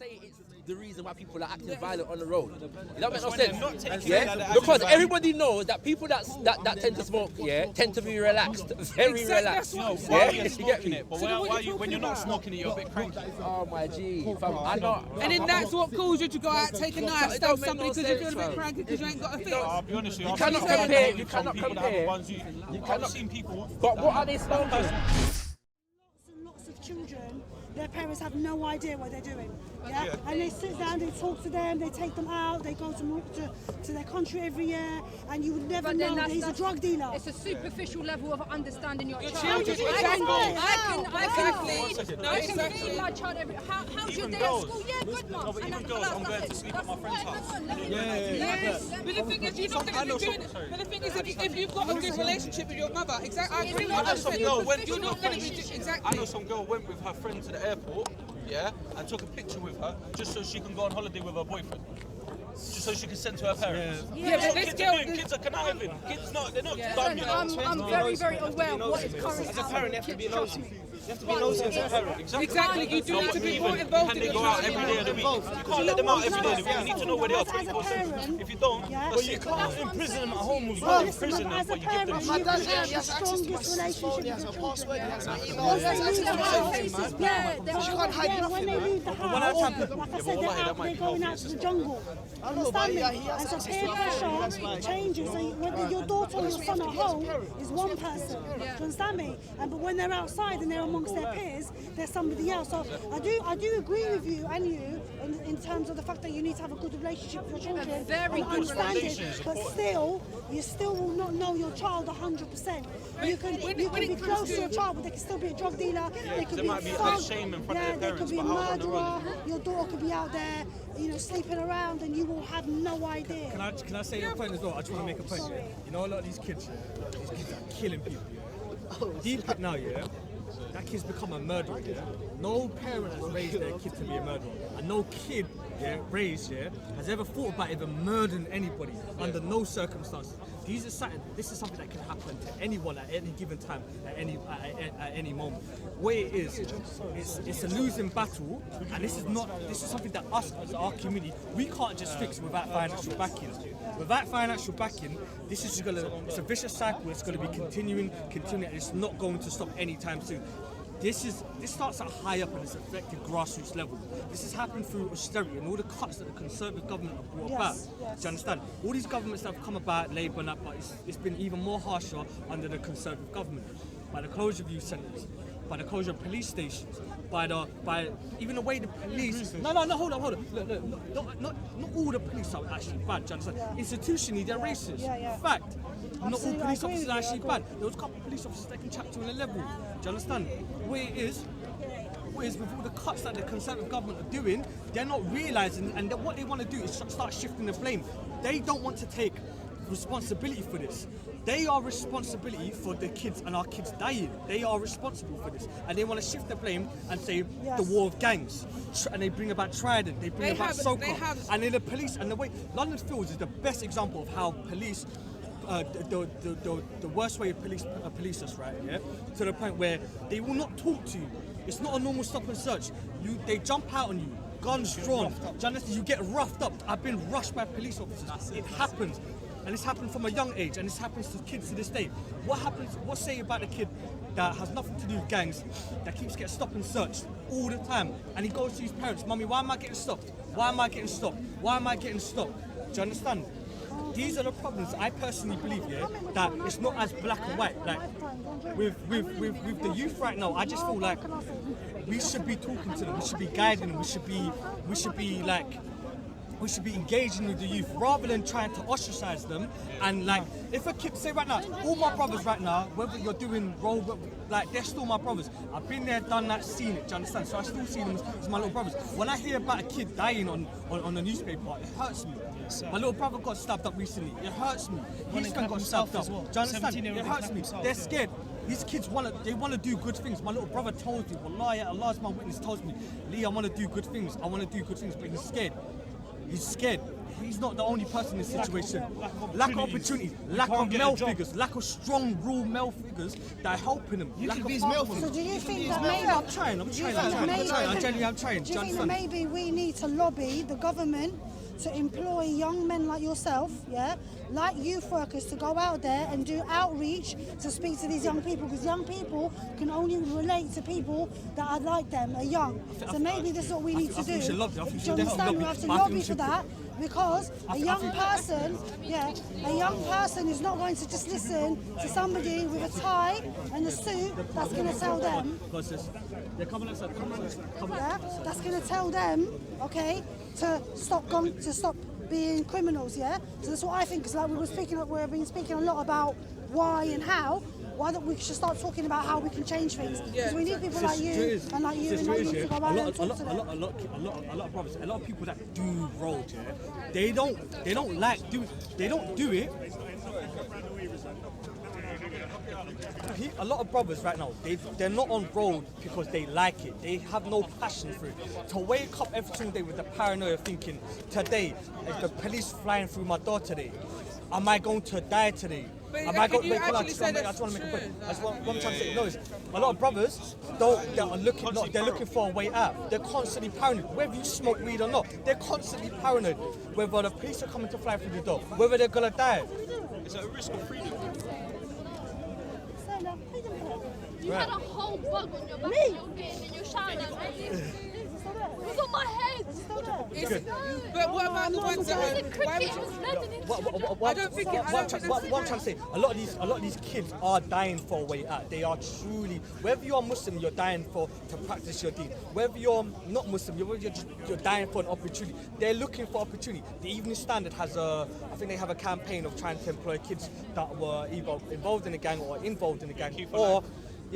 say it's the reason why people are acting violent on the road. It don't make no sense. Yeah, because everybody knows that people that tend to smoke, tend to be relaxed, very relaxed. Why are you smoking it? But why you, when you're not smoking it, you're a bit cranky. Oh my G, fam, I know. And then that's what calls you to go out, take a knife, stab somebody because you feel a bit cranky because you ain't got a fix. I'll be honest with you. You cannot compare. You cannot compare. I've seen people. But what are they smoking? Lots of children, their parents have no idea what they're doing. Yeah? And they sit down, they talk to them, they take them out, they go to their country every year, and you would never know that he's a drug dealer. It's a superficial level of understanding your child. Children, I can feed my child every. How's your day at school? Yeah, good, mum. No, but even girls, I'm going to sleep at my friend's house. Yes. But the thing is, you're not going to be doing it. But the thing is, if you've got a good relationship with your mother, exactly. I agree. I know some girl went. You're not going to be exactly. I know some girl went with her friend to the airport, and took a picture with her just so she can go on holiday with her boyfriend. Just so she can send to her parents. Yeah, but this girl, kids are conniving. Kids they're not Yeah, dumb, you know. I'm very, very aware of what is currently As a parent, you have to be nosy. You have to be nosy as a parent. Exactly, you do need to be more involved Can in they the go out child. every day of the week? You can't let them out every day of the week. You need to know where they are 24/7. If you don't, But you can't imprison them at home. You Well, can't listen, imprison them, as a but you give them parent, shit. you can have the strongest relationship with your children. Once they leave the house, when they leave the house, like I said, they're going out to the jungle. Understand me? And so peer pressure changes. So whether your daughter or your son at home is one person. Do you understand me? But when they're outside and they're amongst their peers, they're somebody else. So I do agree with you and you in terms of the fact that you need to have a good relationship with your children. very and good understand it. But still, you still will not know your child 100%. You can be close to your child, but they can still be a drug dealer. They could be might be a a thug. shame in front of their They could parents, be a but out on the murderer. Your daughter could be out there, sleeping around, and you will have no idea. Can I say a point as well? I just want to make a point. Sorry. You know, a lot of these kids are killing people. Deep now, that kid's become a murderer. No parent has raised their kid to be a murderer, and no kid raised has ever thought about even murdering anybody under no circumstances. This is something that can happen to anyone at any given time, at any moment. What it is, it's a losing battle, and this is something that us as our community we can't just fix without financial backing. Without financial backing, this is it's a vicious cycle. It's going to be continuing, and it's not going to stop anytime soon. This starts at high up and it's affected grassroots level. This has happened through austerity and all the cuts that the Conservative government have brought about. Do you understand? All these governments that have come about, Labour and that, but it's been even more harsher under the Conservative government. By the closure of youth centres, by the closure of police stations, by even the way the police. No, hold on. Look, not all the police are actually bad. Do you understand? Institutionally, they're racist. Fact. Not all police officers are actually bad. There was a couple of police officers that can chat to on a level. Do you understand? Where it is with all the cuts that the Conservative government are doing, they're not realising, and what they want to do is start shifting the blame. They don't want to take responsibility for this. They are responsibility for the kids and our kids dying. They are responsible for this, and they want to shift the blame and say the war of gangs, and they bring about Trident, they bring about SOCA, and then the police and the way London Fields is the best example of how police. The worst way police us, right? Yeah, to the point where they will not talk to you. It's not a normal stop and search. They jump out on you, guns drawn. You get roughed up. I've been rushed by police officers. It happens, and it's happened from a young age, and this happens to kids to this day. What happens? What say about the kid that has nothing to do with gangs, that keeps getting stopped and searched all the time, and he goes to his parents, "Mummy, why am I getting stopped? Why am I getting stopped? Why am I getting stopped?" Do you understand? These are the problems. I personally believe, that it's not as black and white. Like with the youth right now, I just feel like we should be talking to them. We should be guiding them. We should be engaging with the youth rather than trying to ostracize them. And like, if a kid, say right now, all my brothers right now, whether you're doing role, like they're still my brothers. I've been there, done that, seen it. Do you understand? So I still see them as my little brothers. When I hear about a kid dying on the newspaper, it hurts me. My little brother got stabbed up recently. It hurts me. His friend got stabbed up. Do you understand? It hurts me. They're scared. These kids want to do good things. My little brother told me, Wallahi, Allah's my witness, tells me, Lee, I want to do good things. I want to do good things, but he's scared. He's scared. he's not the only person in this situation. Lack of opportunity, lack of male figures, lack of strong, raw male figures that are helping him. Lack of male figures. So do you think that maybe... I'm trying. I'm genuinely trying. Do you think that maybe we need to lobby the government to employ young men like yourself, yeah, like youth workers, to go out there and do outreach to speak to these young people, because young people can only relate to people that are like them, are young. So maybe this is what we need to do. Do you understand? We have to lobby for that, because a young person, a young person is not going to just listen to somebody with a tie and a suit that's going to tell them. That's going to tell them, okay, to stop being criminals, yeah? So that's what I think, because like we've been speaking a lot about why and how. Why don't we should start talking about how we can change things? Because we need people like you and like you to go out and talk to them. A lot of brothers, a lot of people that do road, yeah, they don't do it. A lot of brothers right now, they're not on road because they like it. They have no passion for it. To wake up every single day with the paranoia thinking, today, is the police flying through my door today? Am I going to die today? Am I going to I just want to make a point. That's what I'm trying to say. No, a lot of brothers they're looking for a way out. They're constantly paranoid. Whether you smoke weed or not, they're constantly paranoid. Whether the police are coming to fly through the door, whether they're gonna die. It's a risk of freedom. You had a whole bug on your back and you're getting in your shower. Look at my head. But what about the ones that What I'm trying to say, a lot of these kids are dying for a way out. They are truly, whether you're Muslim, you're dying to practice your deen. Whether you're not Muslim, you're dying for an opportunity. They're looking for opportunity. The Evening Standard has I think they have a campaign of trying to employ kids that were either involved in a gang or involved in a gang, or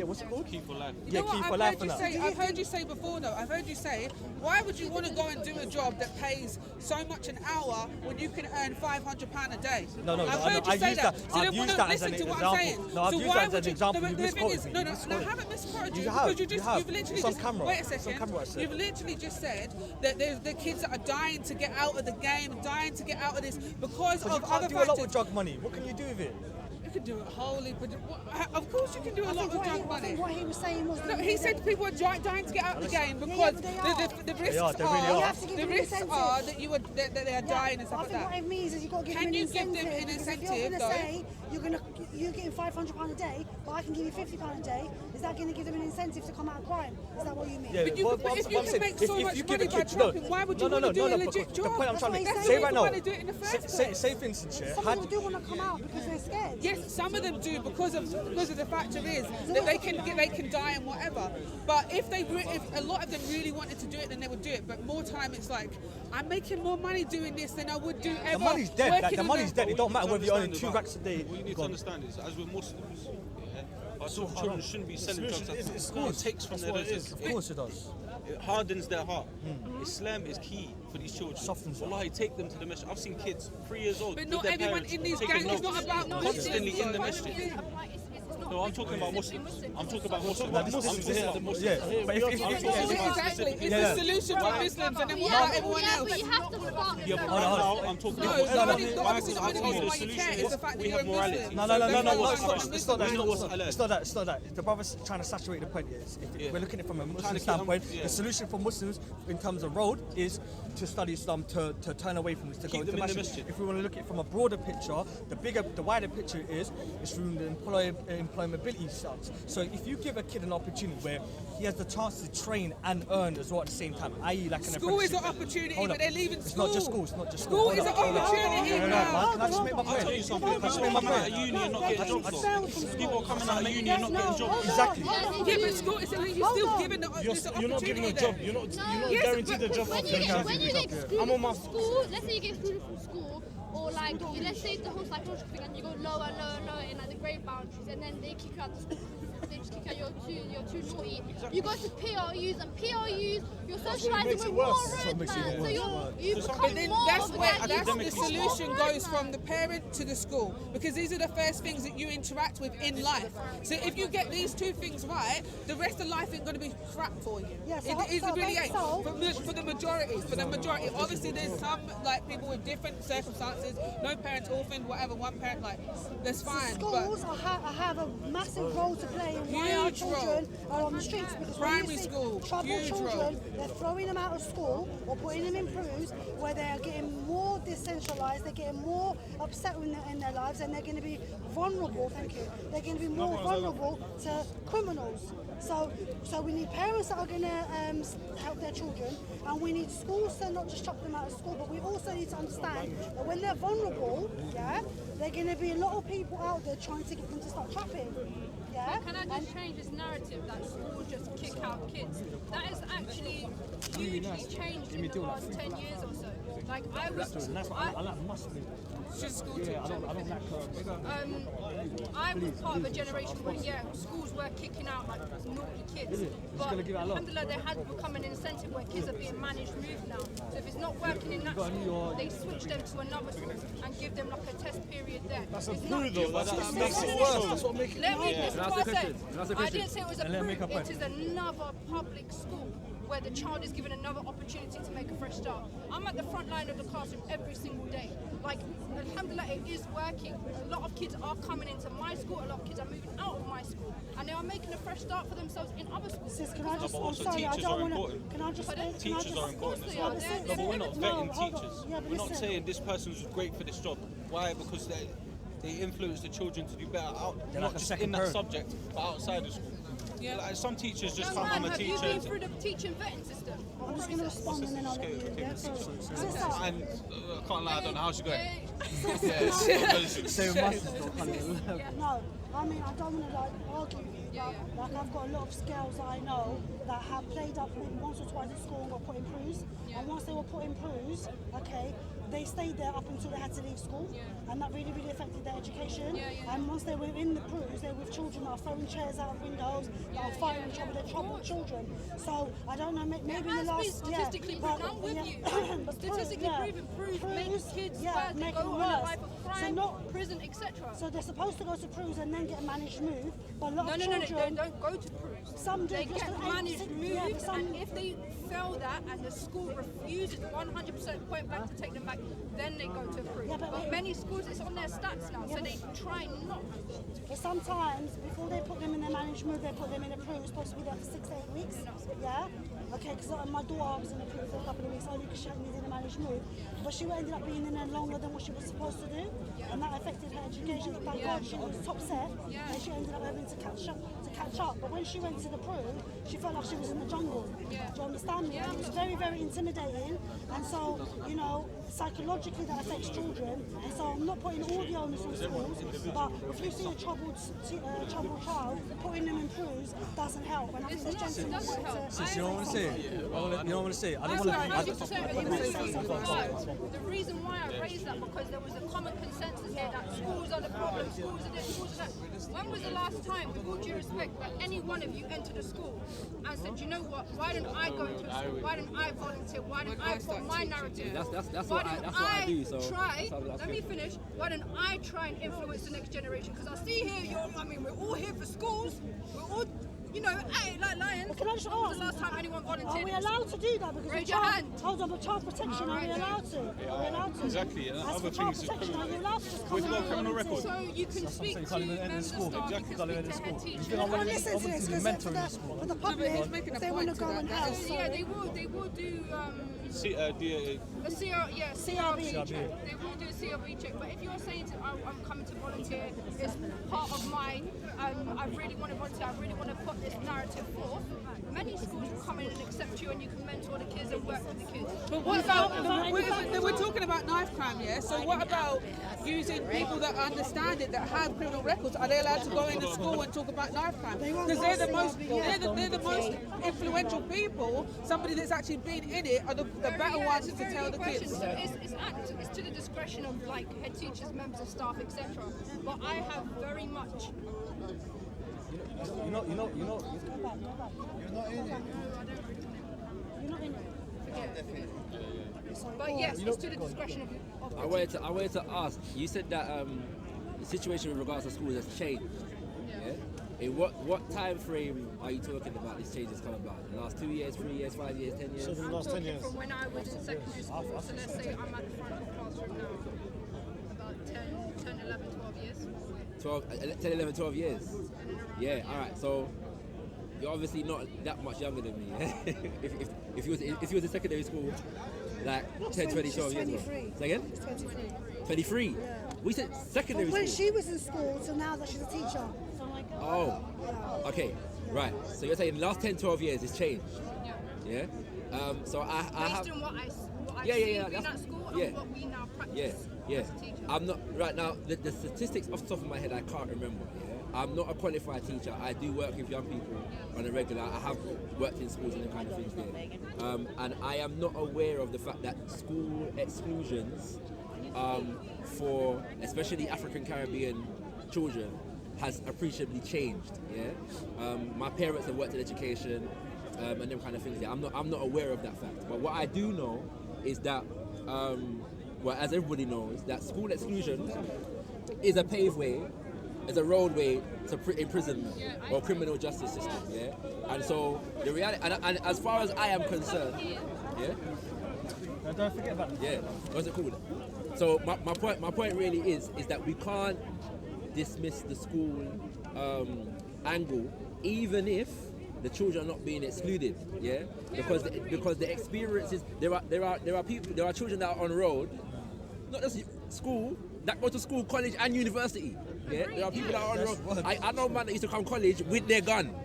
what's it called? Key for Life. You know what, I've heard you say before though, why would you want to go and do a job that pays so much an hour when you can earn £500 a day? No, I've heard you say that. So I've used that as an example. No, I've used that as an example. The thing is, no, I haven't misquoted you. Because you've literally just, wait a second, you've literally just said that there's the kids that are dying to get out of the game, dying to get out of this because of other factors. You can't do a lot with drug money. What can you do with it? You can do it wholly, but of course you can do a lot with drug money. What he was saying was... No, he said people are dying to get out of the game because the risks are that they are dying and stuff like that. I think what it means is you've got to give them an incentive. Can you give them an incentive, if you're going to say you're getting £500 a day, but I can give you £50 a day, is that going to give them an incentive to come out of crime? Is that what you mean? Yeah, but if you can make so much money by dropping, why would you want to do a legit job? The point I'm trying to say right now, say for instance, some people do want to come out because they're scared. Yes, some of them do because of the factor is that they can die and whatever. But if a lot of them really wanted to do it, then they would do it. But more time, it's like I'm making more money doing this than I would do ever. The money's dead. The money's dead. It don't matter whether you're earning 2 racks a day. What you need to understand is, as we're Muslims, our children shouldn't be selling drugs. It takes from their daughters. Of course it does. It hardens their heart. Islam is key for these children. Softens them. Wallahi, take them to the masjid. I've seen kids 3 years old. But not everyone in these gangs. It's not about constantly in the masjid. No, I'm talking about Muslims. I'm talking about Muslims. I'm talking about the Muslims. Yeah, but exactly. It's the solution for Muslims, and then what about everyone else? But you have to start. Yeah, but now I'm talking about the solution is the fact that you're a Muslim. No, it's not that. The brother's trying to saturate the point. If we're looking at it from a Muslim standpoint, the solution for Muslims in terms of road is to study Islam, to turn away from this, to go into masjid. If we want to look at it from a broader picture, the wider picture is through the employability starts. So if you give a kid an opportunity where he has the chance to train and earn as well at the same time, i.e. like an school is an opportunity, but they're leaving school. It's not just school. School is an opportunity. Can I just make my point? I'll tell you something. People are coming out of uni and not getting jobs. People are coming out of uni and not getting jobs. Exactly. Yeah, but school is you're still given the opportunity. You're not given a job. You're not guaranteed a job. When you get excluded from school, let's say you get excluded from school, or like let's say the whole psychological thing and you go lower in like the grade boundaries, and then they kick you out of school. they just kick out you're too naughty. You go to PRUs and PRUs, you're socialising makes with it more worse. red Makes it man. So worse. you But become then more that's of where that. the solution goes from the parent to the school, because these are the first things that you interact with in life. So if you get these two things right, the rest of life ain't going to be crap for you. Yeah, so- it so really ain't. so- For the majority, obviously there's some like people with different circumstances. No parents orphaned, whatever. One parent, like that's fine. Schools have a massive role to play in why our Huge children are on the streets, because when Primary you see school, troubled huge children, role. they're throwing them out of school or putting them in PRUs where they're getting more decentralised, they're getting more upset in their lives, and they're going to be vulnerable. Thank you. They're going to be more vulnerable to criminals. So we need parents that are going to help their children, and we need schools to not just chuck them out of school, but we also need to understand that when they're vulnerable, yeah, there are going to be a lot of people out there trying to get them to start trapping. Yeah? Can I just change this narrative that schools just kick out kids? That has actually hugely changed in the last 10 years or so. Like I was, I like mustard. She's a school Yeah, I don't like I was part of a generation where schools were kicking out like naughty kids. But alhamdulillah, there has become an incentive where kids are being managed moved now. So if it's not working in that school, they switch them to another school and give them like a test period there. That's a It's poo not though. That makes it worse. That's what makes it. Let me, this is what I said. That's a I question. didn't say it was a proof. It is another public school where the child is given another opportunity to make a fresh start. I'm at the front line of the classroom every single day. Like, alhamdulillah, it is working. A lot of kids are coming into my school, a lot of kids are moving out of my school, and they are making a fresh start for themselves in other schools. Sis, can I just, but I'm also sorry, I teachers don't are want to, important. can I just, Teachers are important as they well. are. They're No, but we're not No, vetting hold on. teachers. Yeah, but We're not listen. saying this person's great for this job. Why? Because they influence the children to do better out, They're not like a just second in that parent. subject, but outside the school. Yeah. Like some teachers just Young come, man, I'm a have you teacher. been through the teaching vetting system? I'm just going to respond and then I'll let you. Yeah, so, sister, And I can't lie, I don't know how she's going. Say mustard. no, I mean, I don't want to like argue with you, but like I've got a lot of girls that I know that have played up maybe once or twice at school and got put in PRUs, and once they were put in PRUs, okay, they stayed there up until they had to leave school, and that really, really affected their education. And once they were in the PRUs, they were with children that are throwing chairs out of windows, that are fighting each other, they're troubled children. So I don't know, maybe in the last, statistically proven. I'm with you. but Statistically proven, make kids worse, they make go it on a worse. life of So crime, not, prison, etc. so they're supposed to go to PRUs and then get a managed move, but a lot No, of they children, don't go to PRUs. some do They just get an managed exit- moved, yeah, but some- and if they fail that and the school refuses 100% point blank to take them back, then they go to PRUs. Yeah, but but wait. many schools, it's on their stats now, so they try not. But sometimes, before they put them in the managed move, they put them in a PRU. It's supposed to be there for 6 to 8 weeks. Yeah? Okay, because my daughter was in a PRU for a couple of weeks only because she hadn't needed a managed move. But she ended up being in there longer than what she was supposed to do. And that affected her education. Thank God she was top set. And she ended up having to catch up. But when she went to the PRU, she felt like she was in the jungle. Do you understand me? And it was very, very intimidating. And so, you know, psychologically that affects children. And so I'm not putting all the onus on schools, but if you see a troubled child, putting them in PRUs doesn't help. And I think this gentleman doesn't help. wanted to Sis, you know what I'm saying? You know what I'm going to say? I don't I want to. 100% agree with you. The reason why I raised that because there was a common consensus here that schools are the problem, schools are this, schools are that. When was the last time, with all due respect, that any one of you entered a school and said, you know what, why don't I go to a school? Why don't I volunteer? Why don't I put my narrative forward? That's Why what don't I do. So try, that's let me finish, why don't I try and influence the next generation? Because I see here, we're all here for schools, we're all, hey, like lions. Can I just When was ask, the last time anyone are volunteered? we allowed to do that? Because Raise of your child, hand. hold on, but child protection, are we allowed to? Are we allowed to? Exactly, and As other for child things is protection, are you allowed to just come With in no and criminal volunteer? record. So you can speak You to can't even enter members school. of staff, Exactly, you can't can even speak enter to head school. teachers. You No, think listen to this, obviously because mentor in for school. the No, but public, he's making a if they point want to to go that. and That help, is- Yeah, they will do a CRB check. They will do a CRB check. But if you're saying I'm coming to volunteer, it's part of my, I really want to volunteer, I really want to put this narrative forth. Many schools will come in and accept you and you can mentor the kids and work with the kids. But what about, we're talking about knife crime, yeah? So what about using people that understand it, that have criminal records? Are they allowed to go into school and talk about knife crime? Because they're the most influential people. Somebody that's actually been in it are the better ones It's a to very tell good the question. kids. So it's to the discretion of like head teachers, members of staff, etc. But I have very much You know. You're not in it. But yes, it's to the discretion of I wanted to ask. You said that the situation with regards to schools has changed. Yeah. In what time frame are you talking about this change has come about? The last 2 years, 3 years, 5 years, 10 years? So the I'm last 10 talking years. from when I was in secondary school, so let's say I'm at the front of the classroom now, about 10, 11, 12 years. 10, 11, 12 years. Yeah, all right. So you're obviously not that much younger than me. Yeah? if you was in secondary school, like 10, 20, 12 years ago. Say again? She's 23. 23? Yeah. We said secondary When school. she was in school till now that she's a teacher. Oh, okay, right. So you're saying the last 10, 12 years it's changed? Yeah. Yeah? So I have... Based on what I've Yeah, seen yeah, being that's- at school yeah. and what we now Yeah, practice yeah. as a teacher. I'm not right now. The statistics off the top of my head, I can't remember. Yeah? I'm not a qualified teacher. I do work with young people on a regular. I have worked in schools and them kind of things there. And I am not aware of the fact that school exclusions for especially African Caribbean children has appreciably changed. Yeah, my parents have worked in education and them kind of things there. I'm not aware of that fact. But what I do know is that. Well, as everybody knows, that school exclusion is a paveway, is a roadway to imprisonment or criminal justice system, yeah? And so, the reality, and as far as I am concerned, yeah? Don't forget about it. Yeah, what's it called? So, my point really is that we can't dismiss the school angle, even if the children are not being excluded, yeah, because the experiences there are children that are on road, not just school, that go to school, college and university. Yeah, there are people that are on road. I know man that used to come college with their gun.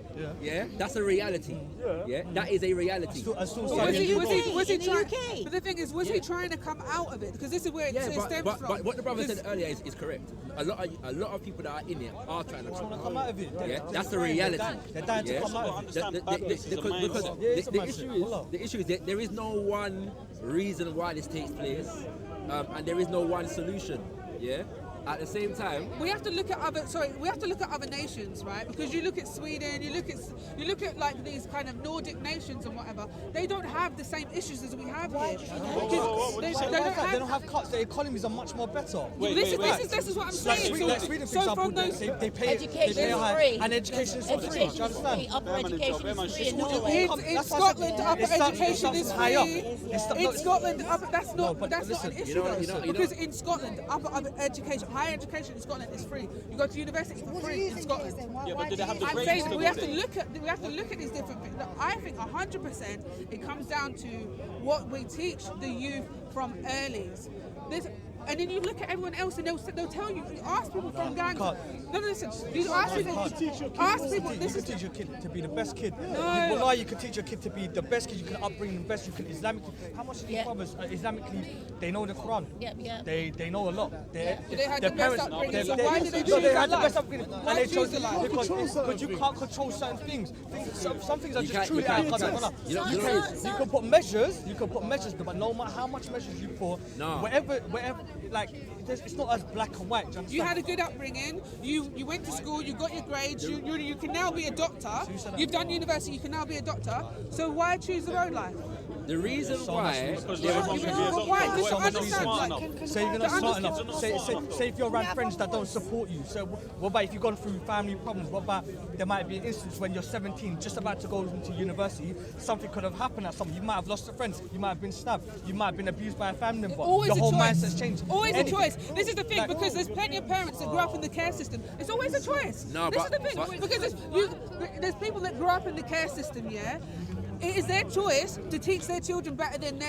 Yeah, that's a reality. Yeah, that is a reality. Was he trying? But the thing is, was he trying to come out of it? Because this is where it stems from. But what the brother said earlier is correct. A lot of people that are in it are trying to come out of it. Yeah, that's the reality. They're dying to come out of it. Because the issue is that there is no one reason why this takes place, and there is no one solution. Yeah. At the same time, we have to look at other nations, right? Because you look at Sweden, you look at like these kind of Nordic nations and whatever. They don't have the same issues as we have here. They don't have cuts. Their economies are much more better. This is what I'm saying. Like Sweden, for example, they pay high, and education is free. Do you understand? Upper education is free in Norway. In Scotland, upper education is free. In Scotland, that's not an issue though. Because in Scotland, upper education, higher education in Scotland is free. You go to university for free in Scotland. Yeah, but did they have the I'm grades saying still we have there? to look at these different things. I think 100% it comes down to what we teach the youth from earlies. And then you look at everyone else and they'll tell you, ask people from gangs. No, listen, you ask people, You can teach your kid to be the best kid. Wallahi, you can teach your kid to be the best kid, you can upbring the best, you can Islamically. How much of these brothers, Islamically, they know the Quran? They know a lot. They had the best upbringing, so why did they choose No, they that had the best life? upbringing. Why And they choose chose the life? because you can't control certain things. Some things are just truly out of control. You can put measures, but no matter how much measures you put, whatever, like, it's not as black and white. You had a good upbringing. You went to school. You got your grades. You can now be a doctor. You've done university. You can now be a doctor. So why choose the road life? the reason why. Say you're not smart enough. Say if you're around friends that don't support you. So what about if you've gone through family problems? What about there might be an instance when you're 17, just about to go into university, something could have happened at something. You might have lost a friend. You might have been stabbed. You might have been abused by a family member. Your whole mindset's changed. Always a choice. This is the thing, because there's plenty of parents that grew up in the care system. It's always a choice. This is the thing, because there's people that grew up in the care system, yeah? It is their choice to teach their children better than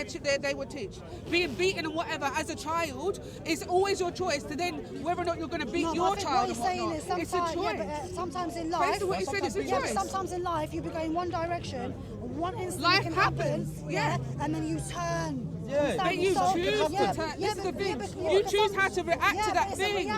they would teach. Being beaten and whatever as a child is always your choice to then whether or not you're going to beat your child or whatnot. It's a choice. Yeah, but sometimes in life, Based on what you said, it's a choice. sometimes in life you'll be going one direction, one instant Life can happens, happen, yeah. And then you turn. But you choose to turn. This is the thing. You choose how to react to that thing.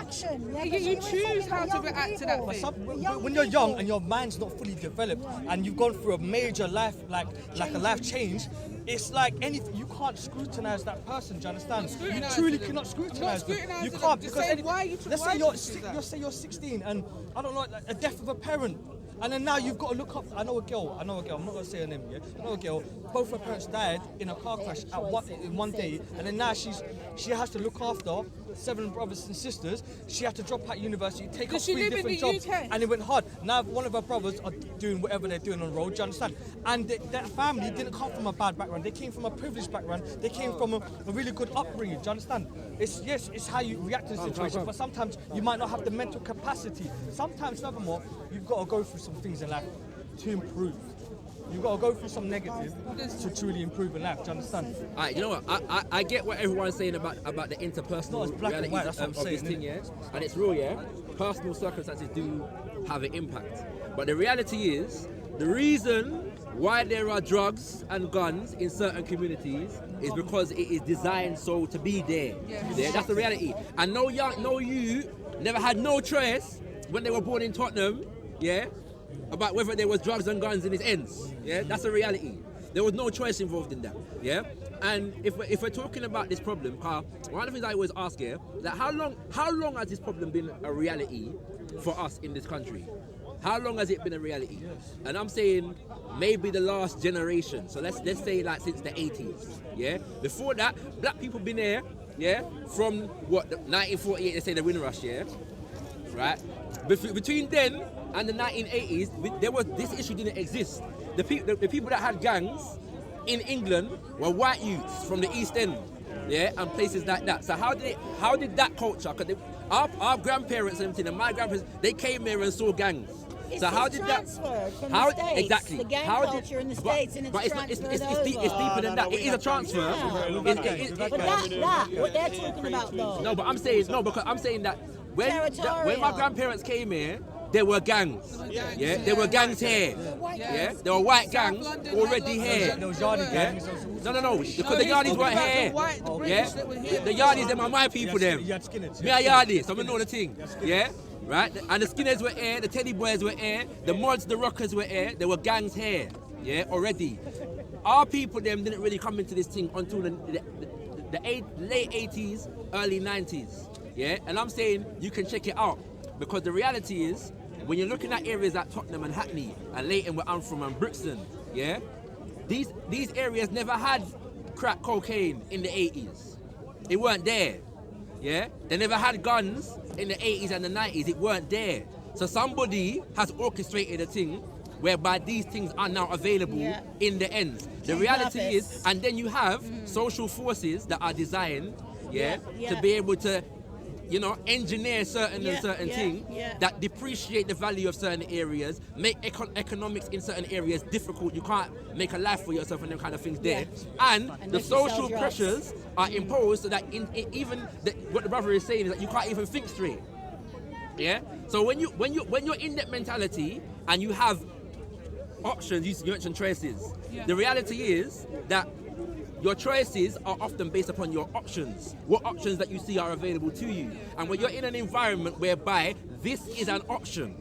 You choose how to react to that thing. When you're young and your mind's not fully developed and you've gone through a major life, like a life change, it's like anything. You can't scrutinize that person. Do you understand? You truly cannot scrutinize them. You can't, because let's say you're 16 and I don't know, like a death of a parent. And then now you've got to look up. I know a girl. I'm not gonna say her name. Yeah, I know a girl. Both her parents died in a car crash in one day, and then now she has to look after 7 brothers and sisters. She had to drop out university, take up 3 different jobs, and it went hard. Now one of her brothers are doing whatever they're doing on the road. Do you understand? And that family didn't come from a bad background. They came from a privileged background. They came from a really good upbringing. Do you understand? It's how you react to the situation. But sometimes you might not have the mental capacity. Sometimes, furthermore, you've got to go through some things in life to improve. You've got to go through some negative to truly improve in life. Do you understand? Alright, you know what? I get what everyone's saying about the interpersonal realities of this thing, yeah? And it's real, yeah? Personal circumstances do have an impact. But the reality is, the reason why there are drugs and guns in certain communities is because it is designed so to be there. Yeah, that's the reality. And no youth never had no choice when they were born in Tottenham, yeah, about whether there was drugs and guns in his ends. Yeah, that's a reality. There was no choice involved in that. Yeah, and if we're talking about this problem, Carl, one of the things I always ask here, that how long has this problem been a reality for us in this country? How long has it been a reality? And I'm saying maybe the last generation. So let's say like since the 80s. Yeah. Before that, black people been here. Yeah. From what 1948, they say the Windrush. Yeah. Right. Between then and the 1980s, this issue didn't exist. The people that had gangs in England were white youths from the East End. Yeah, and places like that. So how did that culture? Because our grandparents and everything, and my grandparents, they came here and saw gangs. It's so how did that? From the States, exactly? The gang culture in the States, and it's deeper than that. It is a transfer. Yeah. But that what they're talking about though. No, but I'm saying that when my grandparents came here, there were gangs. Yeah, there were gangs here. Yeah, there were white gangs already here. There was Yardie gangs. No, because the Yardies weren't here. Yeah, the Yardies, them are my people. Them. You had skinheads. Me a Yardie, so I know the thing. Yeah. Right? And the skinheads were here, the teddy boys were here, the mods, the rockers were here, there were gangs here, yeah, already. Our people them didn't really come into this thing until the late 80s, early 90s, yeah? And I'm saying you can check it out, because the reality is, when you're looking at areas like Tottenham and Hackney, and Leighton where I'm from, and Brixton, yeah? These areas never had crack cocaine in the 80s. It weren't there. Yeah, they never had guns in the 80s and the 90s. It weren't there. So somebody has orchestrated a thing whereby these things are now available in the ends. The reality is, and then you have social forces that are designed, to be able to, engineer certain things that depreciate the value of certain areas, make economics in certain areas difficult. You can't make a life for yourself and them kind of things there. And the social pressures are imposed so that what the brother is saying is that you can't even think straight. Yeah. So when you're in that mentality and you have options, you mentioned choices. The reality is that your choices are often based upon your options, what options that you see are available to you. And when you're in an environment whereby this is an option,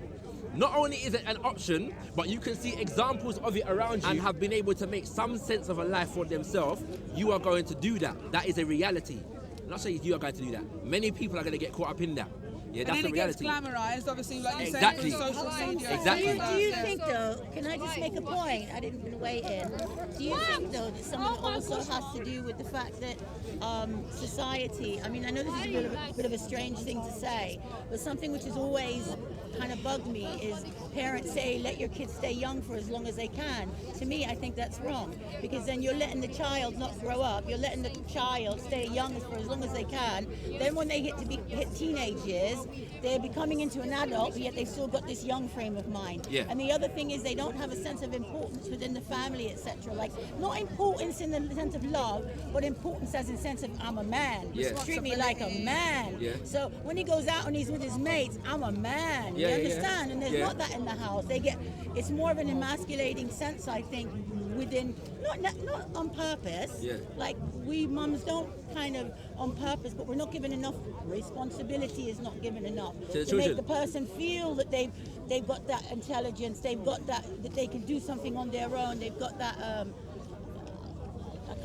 not only is it an option, but you can see examples of it around you and have been able to make some sense of a life for themselves, you are going to do that. That is a reality. I'm not saying you are going to do that. Many people are going to get caught up in that. Yeah, that's the reality. And then it gets glamorized, obviously, like you said, through social media. Exactly. Do you think, though, can I just make a point? I didn't weigh in. Do you think, though, that some of it also has to do with the fact that society, I mean, I know this is a bit of a strange thing to say, but something which has always kind of bugged me is parents say, let your kids stay young for as long as they can. To me, I think that's wrong, because then you're letting the child not grow up. You're letting the child stay young for as long as they can. Then when they hit teenage years, they're becoming into an adult, but yet they've still got this young frame of mind. Yeah. And the other thing is they don't have a sense of importance within the family, etc. Like, not importance in the sense of love, but importance as in sense of I'm a man. Yeah. Treat me like a man. Yeah. So when he goes out and he's with his mates, I'm a man. You understand? And there's not that in the house. It's more of an emasculating sense, I think, within, not on purpose. Yeah. Like, we mums don't kind of on purpose, but we're not given enough responsibility, is not given enough to make the person feel that they've got that intelligence, they've got that they can do something on their own, they've got that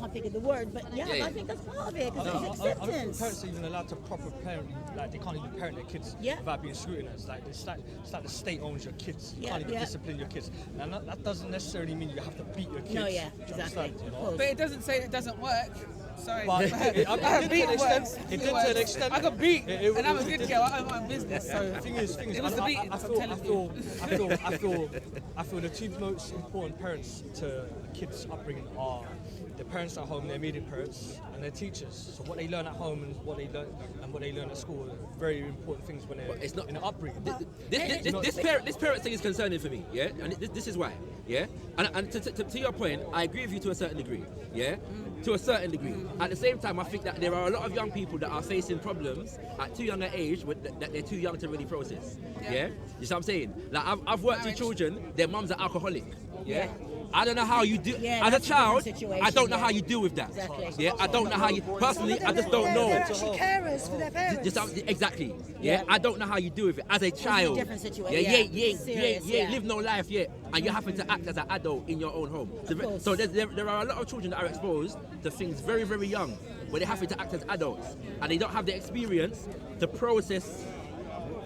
I can't think of the word, but yeah, Yeah. I think that's part of it, because I it's don't think acceptance. parents are even allowed to proper parent, like they can't even parent their kids Yeah. without being scrutinized. It's like the state owns your kids. You Yeah, can't even yeah. discipline your kids. And that doesn't necessarily mean you have to beat your kids. No, yeah, Do you exactly. understand, you know? Of course. But it doesn't say it doesn't work. Sorry. But it I have did to beaten an extent. words. It did to an extent. I got beat, It- and I'm a it good did- girl. I own my own business. So The thing is, it was the beating. I feel the two most important parents to a kid's upbringing are the parents at home, their immediate parents, and their teachers. So what they learn at home and what they learn at school are very important things when they're it's not- in the upbringing. This parent thing is concerning for me, yeah, and this is why, yeah, and to your point, I agree with you to a certain degree, yeah, to a certain degree. At the same time, I think that there are a lot of young people that are facing problems at too young an age that they're too young to really process, yeah. You see what I'm saying? Like I've worked with children, their mums are alcoholic, yeah. I don't know how you do. Yeah, as a that's a child, different situation, I don't know yeah. how you deal with that. Exactly. Yeah, I don't know how you. Personally, I just don't They're know. actually carers for their parents. Exactly. Yeah, I don't know how you deal with it as a child. different situation, Yeah, yeah. Serious, yeah. yeah. Live no life yet, and you're having to act as an adult in your own home. course. So there are a lot of children that are exposed to things very, very young, where they're having to act as adults, and they don't have the experience to process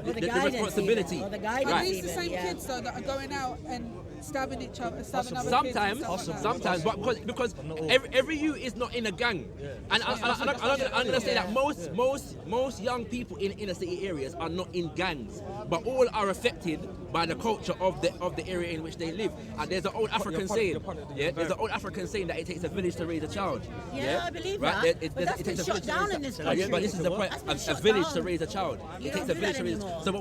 Or the guidance responsibility. even, or the guidance Are these the even, same yeah. kids though that are going out and stabbing each other, stabbing other Sometimes, kids? and stuff like that? but because every youth is not in a gang, and I'm gonna say that most young people in inner city areas are not in gangs, but all are affected by the culture of the area in which they live. And there's an old African saying, there's an old African saying that it takes a village to raise a child. Yeah, I believe right? that. But that's been shut down in this country. But this is the point: That's been a shut village down. to raise a child. You It don't takes a do village that to raise. anymore. So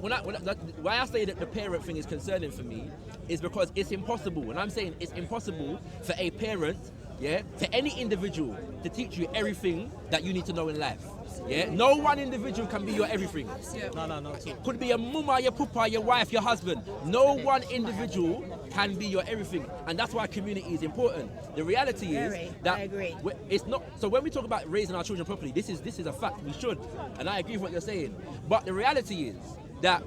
why I say that the parent thing is concerning for me is because it's impossible. And I'm saying it's impossible for a parent, for any individual to teach you everything that you need to know in life. Yeah, no one individual can be your everything. No. It could be your mama, your papa, your wife, your husband. No one individual can be your everything, and that's why community is important. The reality is that I agree. it's not. So when we talk about raising our children properly, this is a fact. We should, and I agree with what you're saying. But the reality is that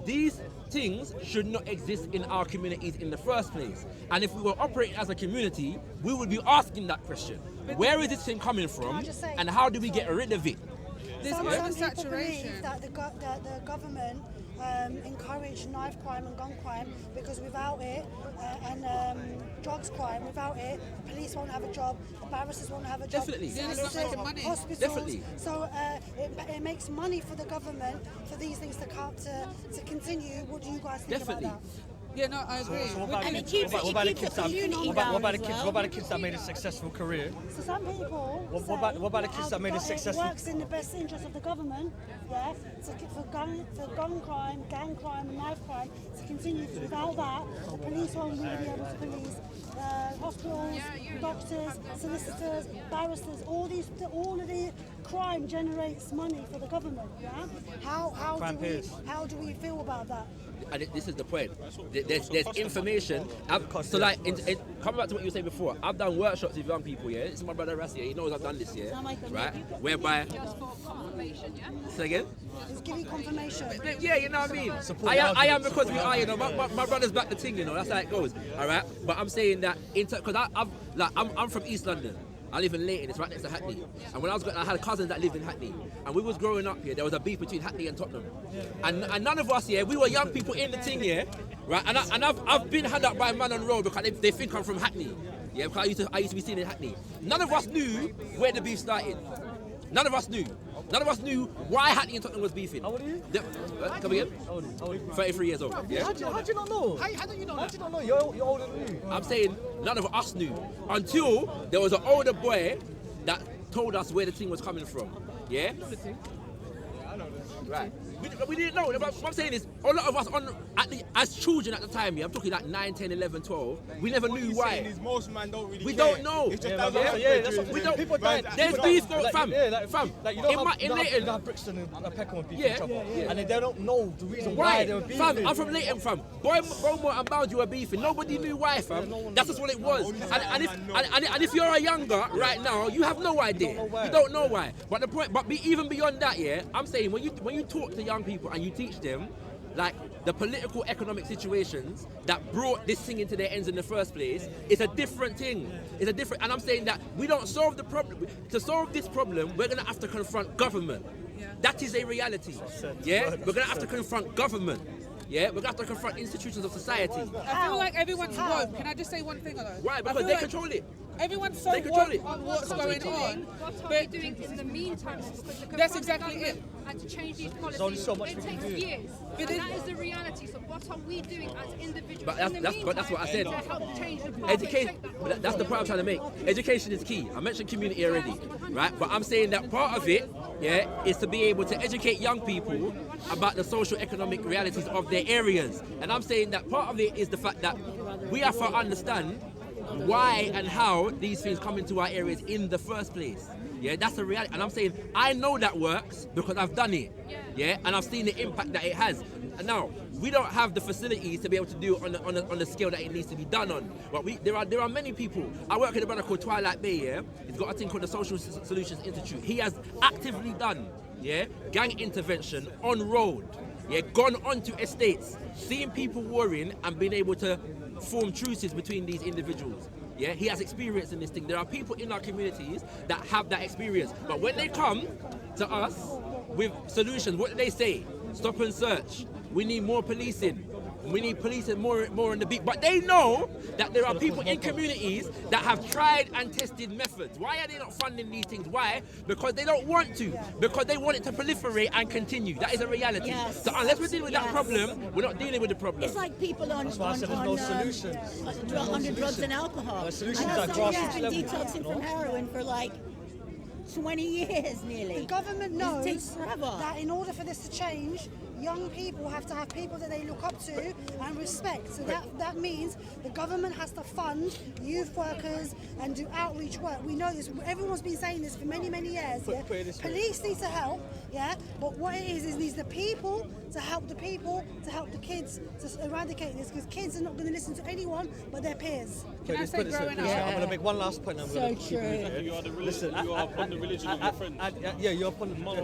these things should not exist in our communities in the first place. And if we were operating as a community, we would be asking that question: where is this thing coming from, and how do we get rid of it? There's Some people oversaturation. believe that the government encourage knife crime and gun crime because without it, and drugs crime, without it, police won't have a job, the barristers won't have a job. Definitely. Yeah, it's not making money. Hospitals. Definitely. So it makes money for the government for these things to continue. What do you guys think Definitely. about that? Yeah, no, I agree. So what about And the it kids- keeps- what it about the keeps the kids that- community what about down the as kids? well. What about the kids that made a successful career? So some people What say about the kids that made a it successful- works in the best interest of the government, yeah, for gun crime, gang crime, and knife crime to continue. Without that, the police won't really be able to police hospitals, doctors, solicitors, barristers. All of the crime generates money for the government. Yeah, how do we feel about that? And this is the point. There's information. So like, coming back to what you were saying before, I've done workshops with young people. Yeah, it's my brother Rassi. He knows I've done this. Yeah, right. Whereby, Just for confirmation, yeah? say again. Just give you confirmation. Yeah, you know what I mean. I am because we are. You know, my brother's back the thing. You know, that's how it goes. All right. But I'm saying that because I'm from East London. I live in Leighton, it's right next to Hackney. And when I had cousins that lived in Hackney. And we was growing up here, there was a beef between Hackney and Tottenham. And none of us here, we were young people in the thing here, right? And I've been had up by a man on the road because they think I'm from Hackney. Yeah, because I used to be seen in Hackney. None of us knew where the beef started. None of us knew. None of us knew why Hackney and Tottenham was beefing. How old are you? Come again? How old are you? 33 years old. Yeah. How do you not know? How do you know that? How do you not know? You're older than me. I'm saying none of us knew until there was an older boy that told us where the thing was coming from. Yeah? Right. We didn't know. But what I'm saying is, a lot of us, as children at the time, yeah, I'm talking like 9, 10, 11, 12, we never knew why. Is most man don't really We care. don't know. It's just That's what We don't. people died. There's People beef, died. fam. Like, you don't have Leighton. Brixton and Peckham beef Yeah. each other. And they don't know the reason why Why? they were beefing. Fam, I'm from Leighton, fam. Beaumont and Boundary were beefing. Nobody knew why, fam. That's just what it was. And if you're a younger right now, you have no idea. You don't know why. But even beyond that, yeah, I'm saying when you talk to young people and you teach them like the political economic situations that brought this thing into their ends in the first place, it's a different thing. It's a different, and I'm saying that we don't solve the problem. To solve this problem, we're gonna have to confront government. That is a reality. Yeah, we're gonna have to confront government. Yeah, we're gonna have to confront institutions of society. I feel like everyone's woke. Can I just say one thing though? Why? Because they control it. Everyone's so woke on what's going on. What are we doing in the meantime? That's exactly it. And to change these policies, only so much it we can takes do. years. And that is the reality. So what are we doing as individuals But in the meantime that's what I said. to help change the path? Education, that's the point I'm trying to make. Education is key. I mentioned community already, right? But I'm saying that part of it, yeah, is to be able to educate young people about the social economic realities of their areas. And I'm saying that part of it is the fact that we have to understand why and how these things come into our areas in the first place. Yeah, that's the reality. And I'm saying I know that works because I've done it. Yeah, and I've seen the impact that it has. And now we don't have the facilities to be able to do it on the scale that it needs to be done on. But there are many people. I work with a brother called Twilight Bay. Yeah, he's got a thing called the Social Solutions Institute. He has actively done gang intervention on road. Yeah, gone onto estates, seeing people warring and being able to form truces between these individuals. Yeah, he has experience in this thing. There are people in our communities that have that experience. But when they come to us with solutions, what do they say? Stop and search. We need more policing. We need policing more on the beat. But they know that there are people in communities that have tried and tested methods. Why are they not funding these things? Why? Because they don't want to. Because they want it to proliferate and continue. That is a reality. Yes. So unless we're dealing with that problem, we're not dealing with the problem. It's like people on solutions. under drugs and alcohol. Solutions I know are someone grassroots who's been level. detoxing from heroin for like 20 years nearly. The government knows It takes forever. that in order for this to change, young people have to have people that they look up to and respect. So that means the government has to fund youth workers and do outreach work. We know this. Everyone's been saying this for many, many years. Yeah? Police need to help, yeah. But what it is needs the people to help the people, to help the kids to eradicate this, because kids are not going to listen to anyone but their peers. Can I say growing up? I'm going to make one last point. I'm So going to true. You are the religion. You are upon the religion of your friends. yeah, you're upon the What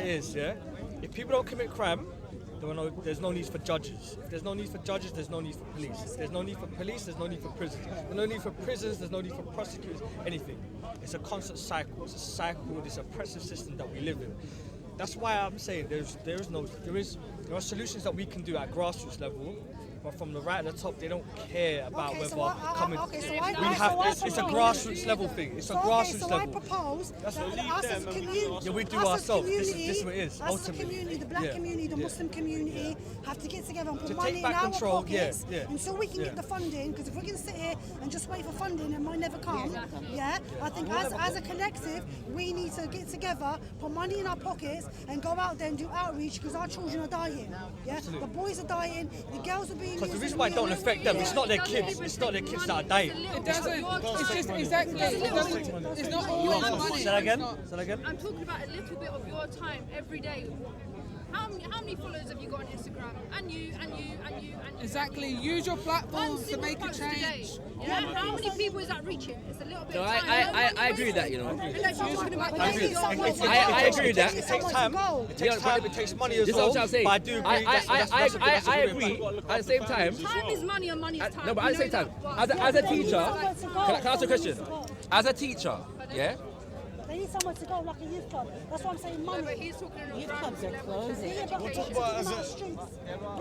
it is, yeah. If people don't commit crime, there's no need for judges. If there's no need for judges, there's no need for police. If there's no need for police, there's no need for prisons. There's no need for prisons, there's no need for prosecutors, anything. It's a constant cycle. It's a cycle, this oppressive system that we live in. That's why I'm saying there are solutions that we can do at grassroots level, but from the right at the top, they don't care about Okay, whether so coming. It's a propose- grassroots level thing. It's a grassroots so I level. propose that us as a community, Yeah, we do us as ourselves. This community, is what it is, us as a ultimately. community, the black Yeah. community, the Yeah. Muslim community, have to get together and put To money take in back our control, pockets yeah. until we can Yeah. get the funding. Because if we're going to sit here and just wait for funding, it might never come. Yeah, I think as a collective, we need to get together, put money in our pockets, and go out there and do outreach, because our children are dying. Yeah, the boys are dying, the girls are being. Because the used reason in why it don't abuse. affect them, it's not their kids. It's not their kids that are dying. It doesn't. It's just exactly. It's not always money. Say that again. It's not. Say that again. I'm talking about a little bit of your time every day. How many followers have you got on Instagram? And you. Exactly. Use your platforms to make a post today. change. Yeah. How many people is that reaching? It's a little bit No, of time. I agree with that, you know. Unless you're talking about I agree. I agree with that. It takes time. It takes time. It takes money as This is well. what I'm saying. But I do agree. I agree. At the same time, Time is money and money is time. no, but at the same You know time, that. as a teacher, can I ask you a question? As a teacher, yeah. They need somewhere to go, like a youth club. That's what I'm saying, money. But he's talking about Youth clubs are closing. Yeah, but we're talking about as a streets.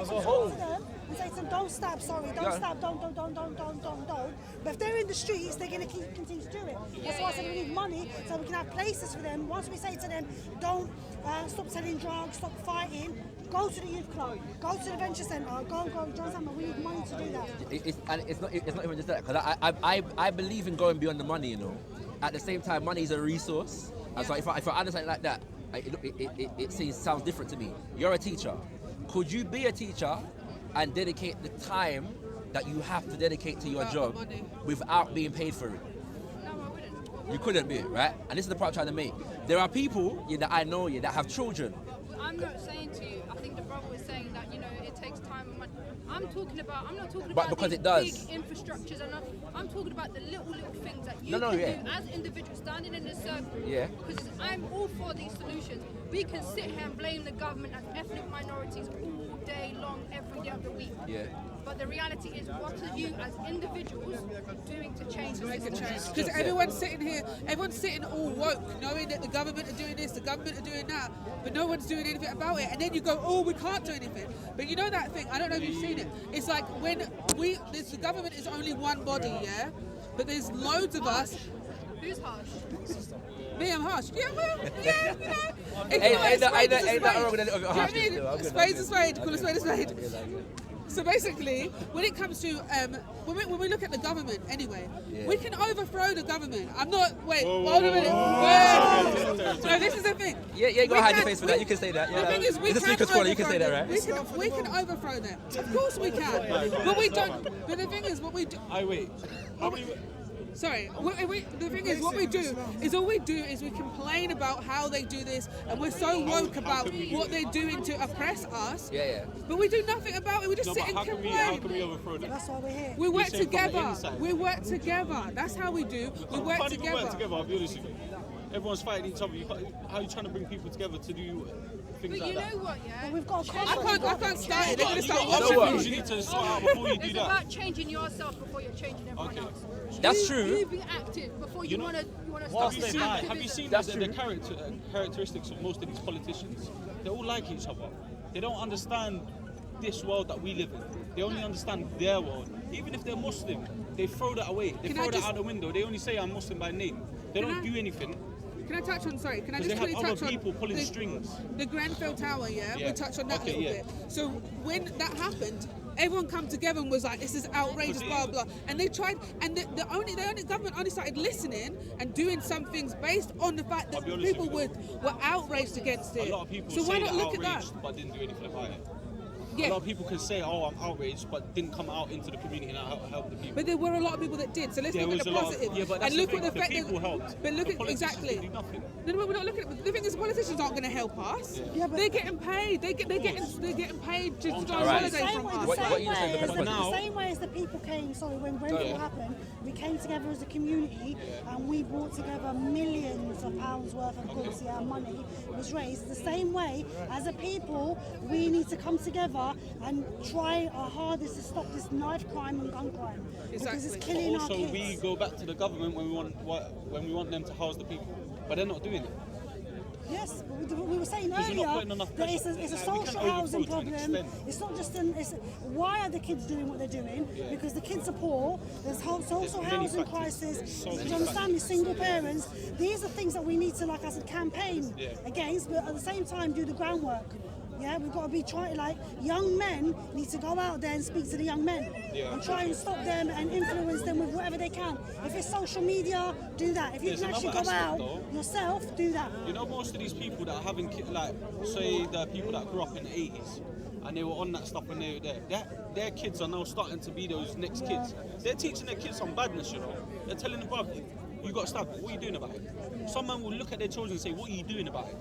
As a whole. And say to them, don't stab, sorry, don't stab, don't. But if they're in the streets, they're going to continue to do it. That's why I said we need money, so we can have places for them. Once we say to them, don't stop selling drugs, stop fighting, go to the youth club, go to the venture centre, go, John Summer, we need money to do that. It's not even just that, because I believe in going beyond the money, you know. At the same time, money is a resource, and so if I understand it like that, it sounds different to me. You're a teacher. Could you be a teacher and dedicate the time that you have to dedicate to your job without being paid for it? No, I wouldn't. You couldn't be it, right? And this is the point I'm trying to make. There are people that I know that have children. I'm not saying to you, I think the brother was saying that, it takes time and money. I'm not talking But about because these it does. big infrastructures, and I'm talking about the little things that you No, can yeah. do as individuals standing in a circle. Yeah. Because I'm all for these solutions. We can sit here and blame the government and ethnic minorities all day long, every day of the week. Yeah. But the reality is, what are you as individuals doing to change the Make a system? change. Because everyone's sitting here, everyone's sitting all woke, knowing that the government are doing this, the government are doing that, but no one's doing anything about it. And then you go, oh, we can't do anything. But you know that thing, I don't know if you've seen it. It's like when the government is only one body, yeah? But there's loads of us. Who's harsh? Me, I'm harsh. Yeah, well, yeah, you know. Ain't that wrong with anything? Do you know what I mean? A spade's a spade, call a spade a spade. So basically, when it comes to, when we look at the government anyway, we can overthrow the government. I'm not, wait, hold a minute. Wait. No, this is the thing. Yeah, you gotta hide your face for that. You can say that. Yeah. The thing is, we It's a can speaker's corner. You can overthrow say that, them. right? We can overthrow them. Of course we can. But we don't. But the thing is, what we do. Wait. Sorry, the thing is, what we do is we complain about how they do this, and we're so woke about what they're doing to oppress us. Yeah, yeah. But we do nothing about it. We just sit and How can complain. we overthrow them? That's why we're here. We work saying from the together. inside. We work together. That's how we do. We work Can't even work together. together, I'll be honest with you. Everyone's fighting each other. How are you trying to bring people together to do things But like you that? know what, yeah? We've got a I can't start it. They're gonna You start got watching other things me. you need to sort out before you do It's that. about changing yourself before you're changing everyone Okay. else. That's true. You be active before you want to start Have you seen, have you seen That's the characteristics of most of these politicians? They all like each other. They don't understand this world that we live in. They only understand their world. Even if they're Muslim, they throw that away. They throw that out the window. They only say I'm Muslim by name. They don't do anything. Can I touch on? Sorry, can I Because just they quickly have touch other people on pulling strings. the Grenfell Tower? Yeah, we Yeah. touched on that Okay, a little yeah. bit. So when that happened, everyone come together and was like, "This is outrageous," blah blah. And they tried, and the government only started listening and doing some things based on the fact that I'll be honest people with were outraged against it. A lot of people So why say not they're look at that? outraged but didn't do anything about it. A Yeah. lot of people can say, "Oh, I'm outraged," but didn't come out into the community and help the people. But there were a lot of people that did. So let's There look was at a the lot of- positive. yeah, but that's and look the at the thing, fact the people that. helped. But look The at politicians exactly. didn't do nothing. No, we're not looking at. The thing is, politicians aren't going to help us. Yeah, but- They're getting paid. They're getting paid to go on Right. holiday Same from way, us. What you saying, the now- same way as the people came, when Grenfell happened, we came together as a community and we brought together millions of pounds worth of goods, money was raised. The same way as a people, we need to come together and try our hardest to stop this knife crime and gun crime. Because it's Exactly. killing our Also, kids. we go back to the government when we want them to house the people, but they're not doing it. Yes, we were saying Because you're not earlier putting enough that it's pressure. a Like, we social can overthrow housing to an problem. extent. It's not just why are the kids doing what they're doing? Because the kids are poor. There's social many housing factors. crisis. So Do many you understand me? Single parents. These are things that we need to, like I said, campaign against, but at the same time do the groundwork. Yeah, we've got to be trying, like, young men need to go out there and speak to the young men and try and stop them and influence them with whatever they can. If it's social media, do that. If you There's can actually another go out aspect, though. yourself, do that. You know, most of these people that are having like, say, the people that grew up in the 80s and they were on that stuff when they were there, their kids are now starting to be those next kids. They're teaching their kids some badness, you know. They're telling them, bro, you got stabbed. What are you doing about it? Some man will look at their children and say, what are you doing about it?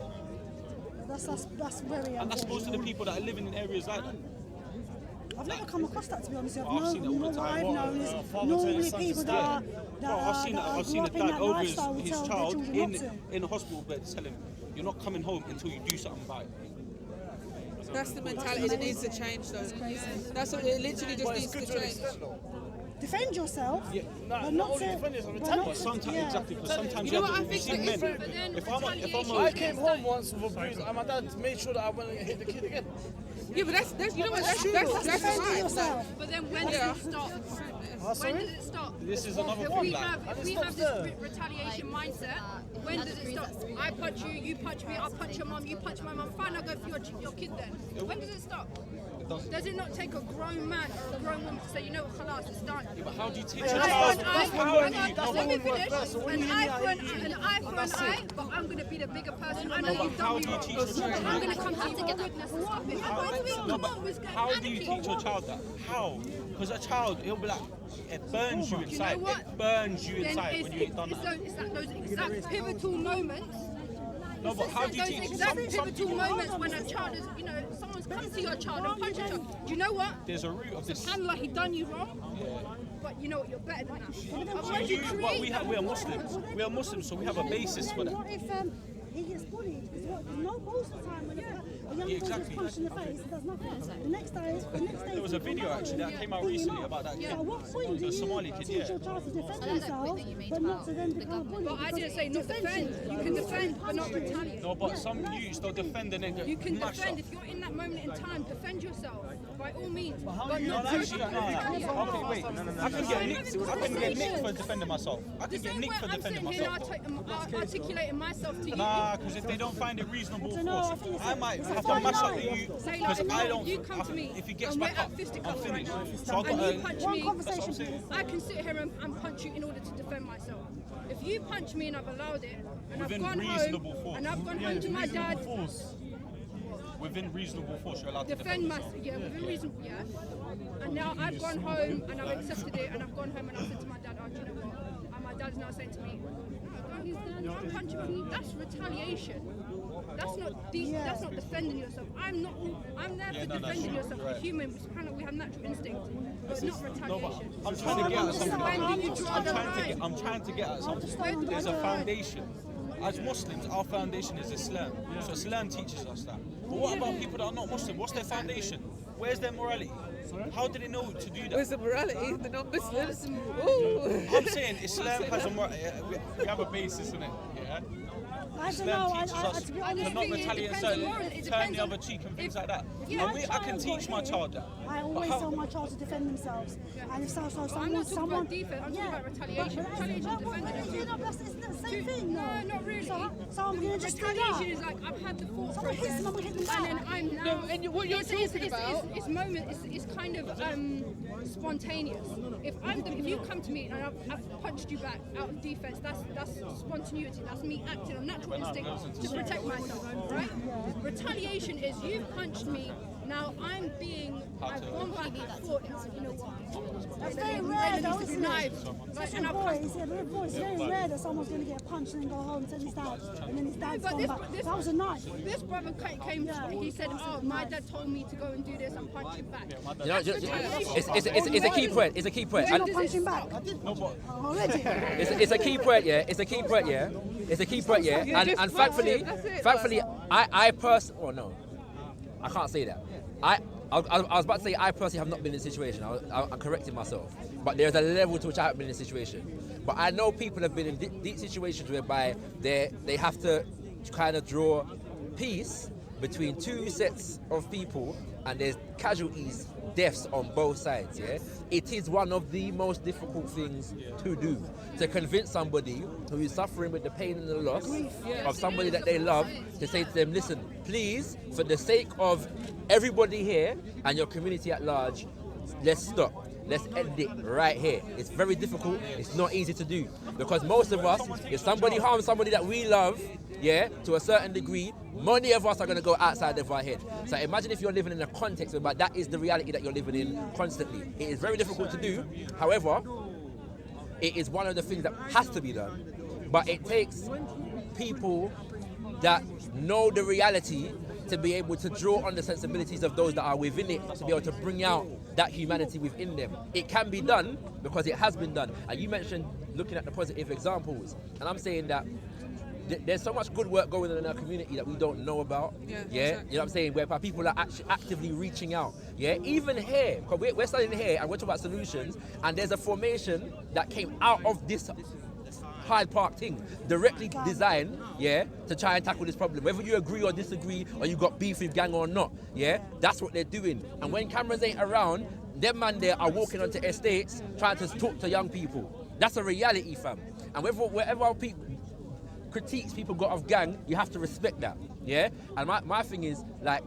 That's very And that's most of the unfortunate. people that are living in areas like that. I've never come across that, to be honest. I've seen it all the What time. I've known is father normally telling son to people stay. that I've seen grew a up in dad that over lifestyle will his tell their child children not to. in a hospital bed tell him, you're not coming home until you do something about it. That's the mentality that needs to change, though. That's what it literally just needs to change. Defend yourself, Not but not only to. defend yourself, but retaliate. not But to- sometimes, yeah. exactly, because sometimes You know what I have to- think see that men. is- But then If I'm retaliation I a, came home once with a bruise and my dad made sure that I went and hit the kid again. Yeah, but that's you know what that's Defend right. yourself. But then when does it stop? When does it stop? This is another If thing, we like, have this retaliation mindset, when does it stop? I punch you, you punch me, I punch your mum, you punch my mum. Fine, I'll go for your kid then. When does it stop? Does it not take a grown man or a grown woman to say, you know what, khalas, it's done? but how do you teach An your eye child? for an eye, let me finish. An eye for an eye, but I'm going to be the bigger person. I know you've How done do me you wrong. teach your child? I'm going to come to you for goodness and stop it. How do you teach your child that? How? Because a child, he'll be like, it burns you Do you know inside. what? It burns you Then inside when you ain't done that. it's like those exact pivotal moments No, but how do you Those teach? exact Some pivotal people, moments when a child is, someone's come to your child and punched your child. Do you know what? there's a root of this. SubhanAllah, he done you wrong. But you know what? You're better than that. Otherwise, you But create we are Muslims. We are Muslims, so we have a basis for that. What if he gets bullied? Because there's no most of the time when a young boy exactly. gets punched in the face, he does nothing. The next day, There was a video actually that came out recently about that kid. At what point do The you Somali kid, teach yeah. your child to defend themselves, but not to then become a bully? But I didn't say not defend. You can defend, but not retaliate. No, but some youths don't defend and then get You can mashed defend up. if you're in that moment in time. Defend yourself by all means, but No, not actually, retaliate. Okay, wait. I can get nicked for defending myself. I The can get same way nicked for I'm defending sitting here myself. articulating myself to you. Nah, because if they don't find it reasonable force, I might it's a have to fine mash up line. the youth Say because like, I don't. you come to me If he gets and we're back up, at I'm fisticuffs right finished. now, So I've and got you punch One me, conversation, please. I can sit here and punch you in order to defend myself. If you punch me and I've allowed it, and Within I've gone reasonable home, force. and I've gone home to my dad, Within reasonable force, you're allowed to defend defend myself, yourself. within reason, And now I've gone home and I've accepted it, and I've gone home and I've said to my dad, oh, do you know what? And my dad's now saying to me, no, he's punching me. That's retaliation. That's not defending yourself. I'm there for defending yourself. We're human. We have natural instinct, but not retaliation. I'm trying to get at something. When do you draw the line? I'm trying to get at something. There's a foundation. As Muslims, our foundation is Islam. So Islam teaches us that. But what about people that are not Muslim? What's their foundation? Where's their morality? How do they know to do that? Where's the morality? The non-Muslims. Ooh. I'm saying Islam has a we have a basis in it. Yeah. I don't Islam know. teaches us To be to honest, not it retaliate, depends so on moral, it turn depends the on- other cheek and things like that. Yeah, And I can teach my child that. I always tell my child to defend themselves. And if I'm not talking about defense, I'm talking about retaliation. Retaliation is defending yourself. It's the same thing. No, not really. So I'm going to just do Retaliation that. is like I've had the thought Someone hits process, them, I'm gonna hit them and then back. I'm now. No, and what you're talking about- It's kind of spontaneous. If you come to me and I've punched you back out of defense, that's spontaneity. That's me acting on natural instinct to protect myself, right? Retaliation is you punched me. Now I've gone back and thought, you know what? That's very rare though, isn't it? Like, Especially and I've boys, it's very rare that someone's going to get punched and then go home and tell his dad, and then his dad's but gone back. That was a knife. This brother came to me. He said, "Oh, my dad told me to go and do this and punch him back." It's a key point. It's a key point. You're And not punching back already. it's a key point, yeah. It's a key point, yeah. It's a key point, yeah. And thankfully, I personally, oh no, I can't say that. I was about to say I personally have not been in a situation. I'm correcting myself, but there's a level to which I haven't been in a situation. But I know people have been in deep situations whereby they have to kind of draw peace between two sets of people, and there's casualties, deaths on both sides. Yeah, it is one of the most difficult things to do, to convince somebody who is suffering with the pain and the loss of somebody that they love, to say to them, listen, please, for the sake of everybody here and your community at large, let's stop. Let's end it right here. It's very difficult. It's not easy to do, because most of us, if somebody harms somebody that we love, yeah, to a certain degree, many of us are going to go outside of our head. So imagine if you're living in a context where that is the reality that you're living in constantly. It is very difficult to do. However, it is one of the things that has to be done. But it takes people that know the reality to be able to draw on the sensibilities of those that are within it, to be able to bring out that humanity within them. It can be done because it has been done. And you mentioned looking at the positive examples, and I'm saying that there's so much good work going on in our community that we don't know about. Yeah, exactly. You know what I'm saying? Where people are actually actively reaching out. Yeah, even here, because we're standing here and we're talking about solutions, and there's a formation that came out of this Hyde Park thing, directly designed, yeah, to try and tackle this problem. Whether you agree or disagree, or you got beef with gang or not, yeah, that's what they're doing. And when cameras ain't around, them man there are walking onto estates trying to talk to young people. That's a reality, fam. And wherever people critiques people got of gang, you have to respect that, yeah. And my thing is, like,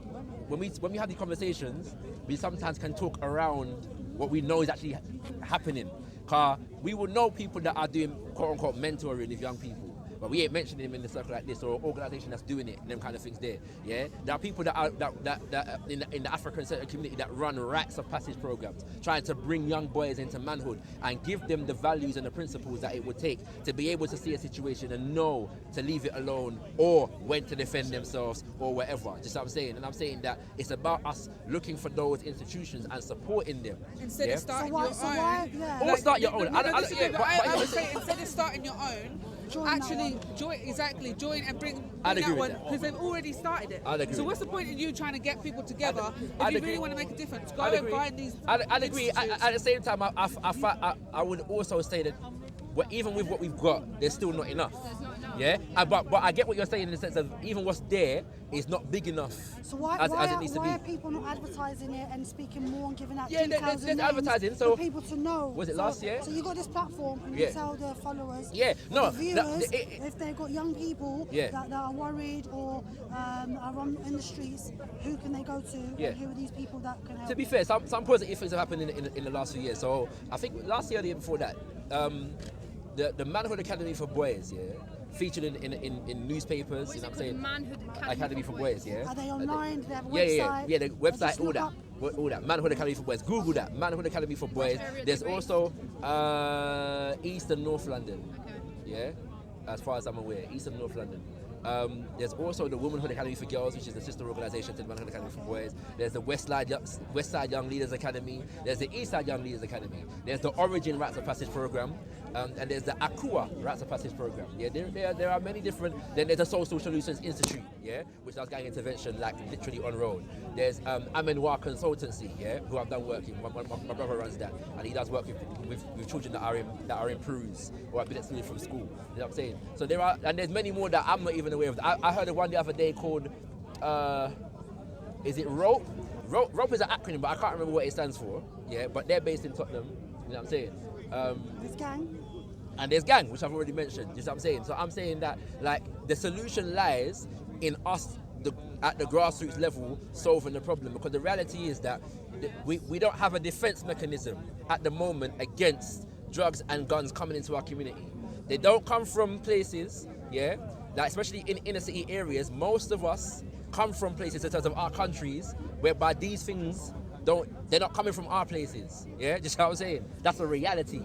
when we have these conversations, we sometimes can talk around what we know is actually happening. Because we will know people that are doing quote-unquote mentoring with young people. but we ain't mentioning them in the circle like this, or an organisation that's doing it, and them kind of things there. Yeah, there are people that are that in the African centre community that run rites of passage programs, trying to bring young boys into manhood and give them the values and the principles that it would take to be able to see a situation and know to leave it alone or when to defend themselves or whatever. Just what I'm saying, and I'm saying that it's about us looking for those institutions and supporting them. Instead of starting your own. Or start your own. I would say instead of starting your own, actually join and bring that one, because they've already started it. So what's the point in you trying to get people together if you really want to make a difference? Go and find these. I'd agree. At the same time, I would also say that even with what we've got, there's still not enough. Yeah, but I get what you're saying in the sense of even what's there is not big enough as it needs to be. Why are people not advertising it and speaking more and giving out there's advertising for people to know? Was it last year? So you got this platform and you tell the followers, the viewers, if they've got young people that are worried or are in the streets, who can they go to? And who are these people that can help? To be fair, some positive things have happened in the last few years. So I think last year or the year before that, the Manhood Academy for Boys, featured in newspapers, you know what I'm saying? Manhood Academy for Boys, Are they online? Do they have a website? Yeah, the website, all that. Manhood Academy for Boys. Google that. Manhood Academy for Boys. There's also East and North London. As far as I'm aware, East and North London. There's also the Womanhood Academy for Girls, which is the sister organisation to the Manhood Academy for Boys. There's the West Side Young Leaders Academy. There's the East Side Young Leaders Academy. There's the Origin Rites of Passage Programme. And there's the Akua Rites of Passage Programme. There are many different. Then there's the Social Solutions Institute, which does gang intervention, like literally on road. There's Amenwa Consultancy, who I've done work in. My brother runs that, and he does work with children that are in Peru's or have been excluded from school. You know what I'm saying? So there's many more that I'm not even aware of. I heard of one the other day called, is it ROPE? ROPE is an acronym, but I can't remember what it stands for. But they're based in Tottenham. You know what I'm saying? There's gang. And there's gang, which I've already mentioned. You know what I'm saying? So I'm saying that like the solution lies in us at the grassroots level solving the problem, because the reality is that we don't have a defense mechanism at the moment against drugs and guns coming into our community. They don't come from places, like especially in inner city areas. Most of us come from places in terms of our countries whereby these things they're not coming from our places. Just how I'm saying. That's a reality.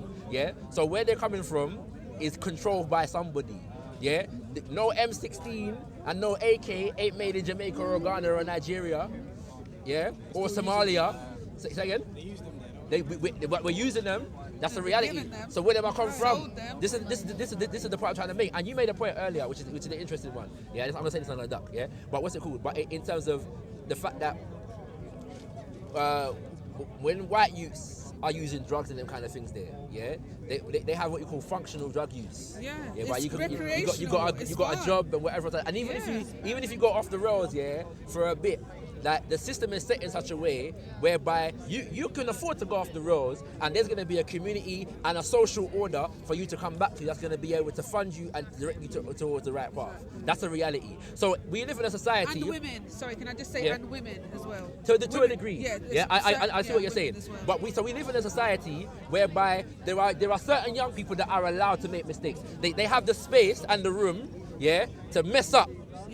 So where they're coming from is controlled by somebody. No M16 and no AK ain't made in Jamaica or Ghana or Nigeria. Or Somalia. Say again? We're using them. That's the reality. So where do I come from? This is the point I'm trying to make. And you made a point earlier, which is an interesting one. I'm gonna say this on a duck. But what's it called? But in terms of the fact that when white youths are using drugs and them kind of things they have what you call functional drug use. But you got a job and whatever. And even if you go off the rails for a bit, like the system is set in such a way whereby you can afford to go off the rails, and there's going to be a community and a social order for you to come back to that's going to be able to fund you and direct you towards the right path. That's a reality. So we live in a society. And women, sorry, can I just say, and women as well. To a degree. I see what you're saying. Well. But we live in a society whereby there are certain young people that are allowed to make mistakes. They have the space and the room, to mess up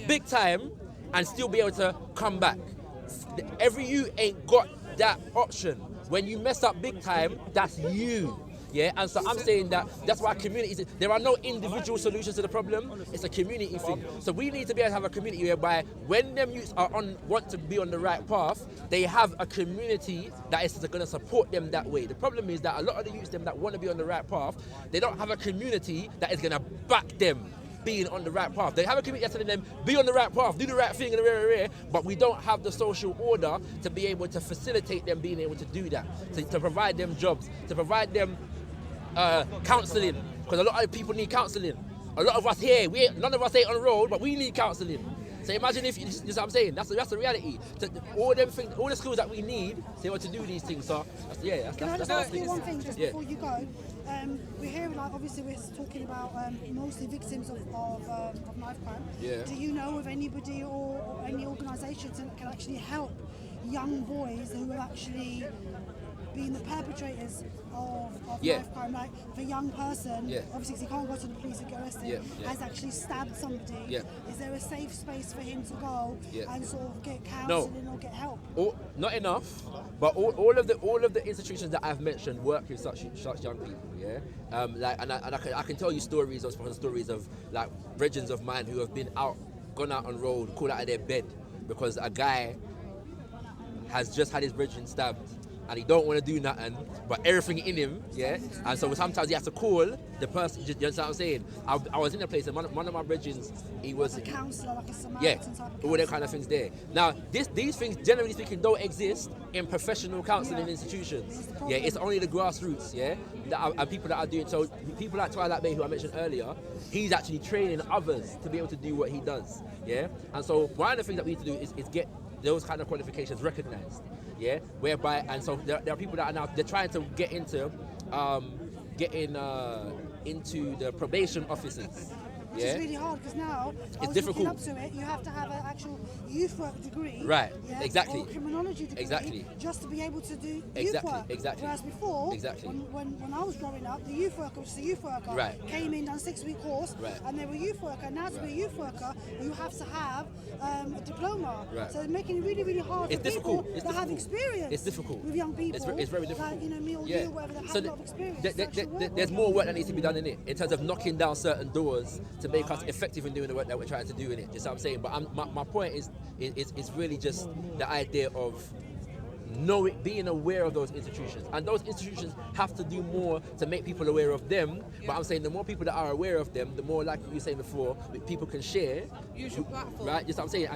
big time and still be able to come back. Every you ain't got that option. When you mess up big time, that's you. And so I'm saying that's why communities, there are no individual solutions to the problem, it's a community thing. So we need to be able to have a community whereby when them youths want to be on the right path, they have a community that is going to support them that way. The problem is that a lot of the youths that want to be on the right path, they don't have a community that is going to back them being on the right path. They have a community that's telling them, be on the right path, do the right thing, but we don't have the social order to be able to facilitate them being able to do that, to provide them jobs, to provide them counselling, because a lot of people need counselling. A lot of us here, none of us ain't on the road, but we need counselling. So imagine if, you know what I'm saying, that's the reality. All the skills that we need to be able to do these things. So Can I just ask you one thing just before you go? We're hearing, obviously we're talking about mostly victims of knife crime. Do you know of anybody or any organisations that can actually help young boys who have actually been the perpetrators of Yeah. knife crime, like if a young person, Yeah. obviously 'cause he can't go to the police and get arrested, Yeah. has actually stabbed somebody, Yeah. is there a safe space for him to go Yeah. and sort of get counselling or get help? Not enough, but all of the institutions that I've mentioned work with such young people. Yeah, I can tell you stories of like brethren of mine who have gone out on road, called out of their bed because a guy has just had his brethren stabbed. And he don't want to do nothing, but everything in him, yeah. And so sometimes he has to call the person. You know what I'm saying? I was in a place, and one of my brethren, he was Like a counsellor, like a Samaritan yeah, type of all them kind of things there. Now, these things, generally speaking, don't exist in professional counselling institutions. Yeah, it's only the grassroots, yeah, and people that are doing. So people like Twilight Bay, who I mentioned earlier, he's actually training others to be able to do what he does, yeah. And so one of the things that we need to do is get those kind of qualifications recognised, yeah. Whereby, and so there are people that are now they're trying to get into the probation officers. Which is really hard because now It's I was difficult. looking up to it. You have to have an actual youth work degree, Right, yeah, exactly. or criminology degree, Exactly. just to be able to do youth Exactly, work. exactly. Whereas before, Exactly. when I was growing up, the youth worker, which is a youth worker, Right. came in, done 6-week course, Right. and they were youth worker. Now to be a Right. youth worker, you have to have a diploma. Right. So it's making it really, really hard It's for people difficult. It's that have difficult. experience. It's difficult. with young people. It's very difficult. Like me or Yeah. you, whatever, that So have a lot of experience. there's more work that needs to be done in it in terms of knocking down certain doors to make us effective in doing the work that we're trying to do in it. You see what I'm saying? But my point is really just the idea of being aware of those institutions, and those institutions have to do more to make people aware of them. But I'm saying the more people that are aware of them, the more, like you were saying before, people can share. Use your platform. Right? Just what I'm saying,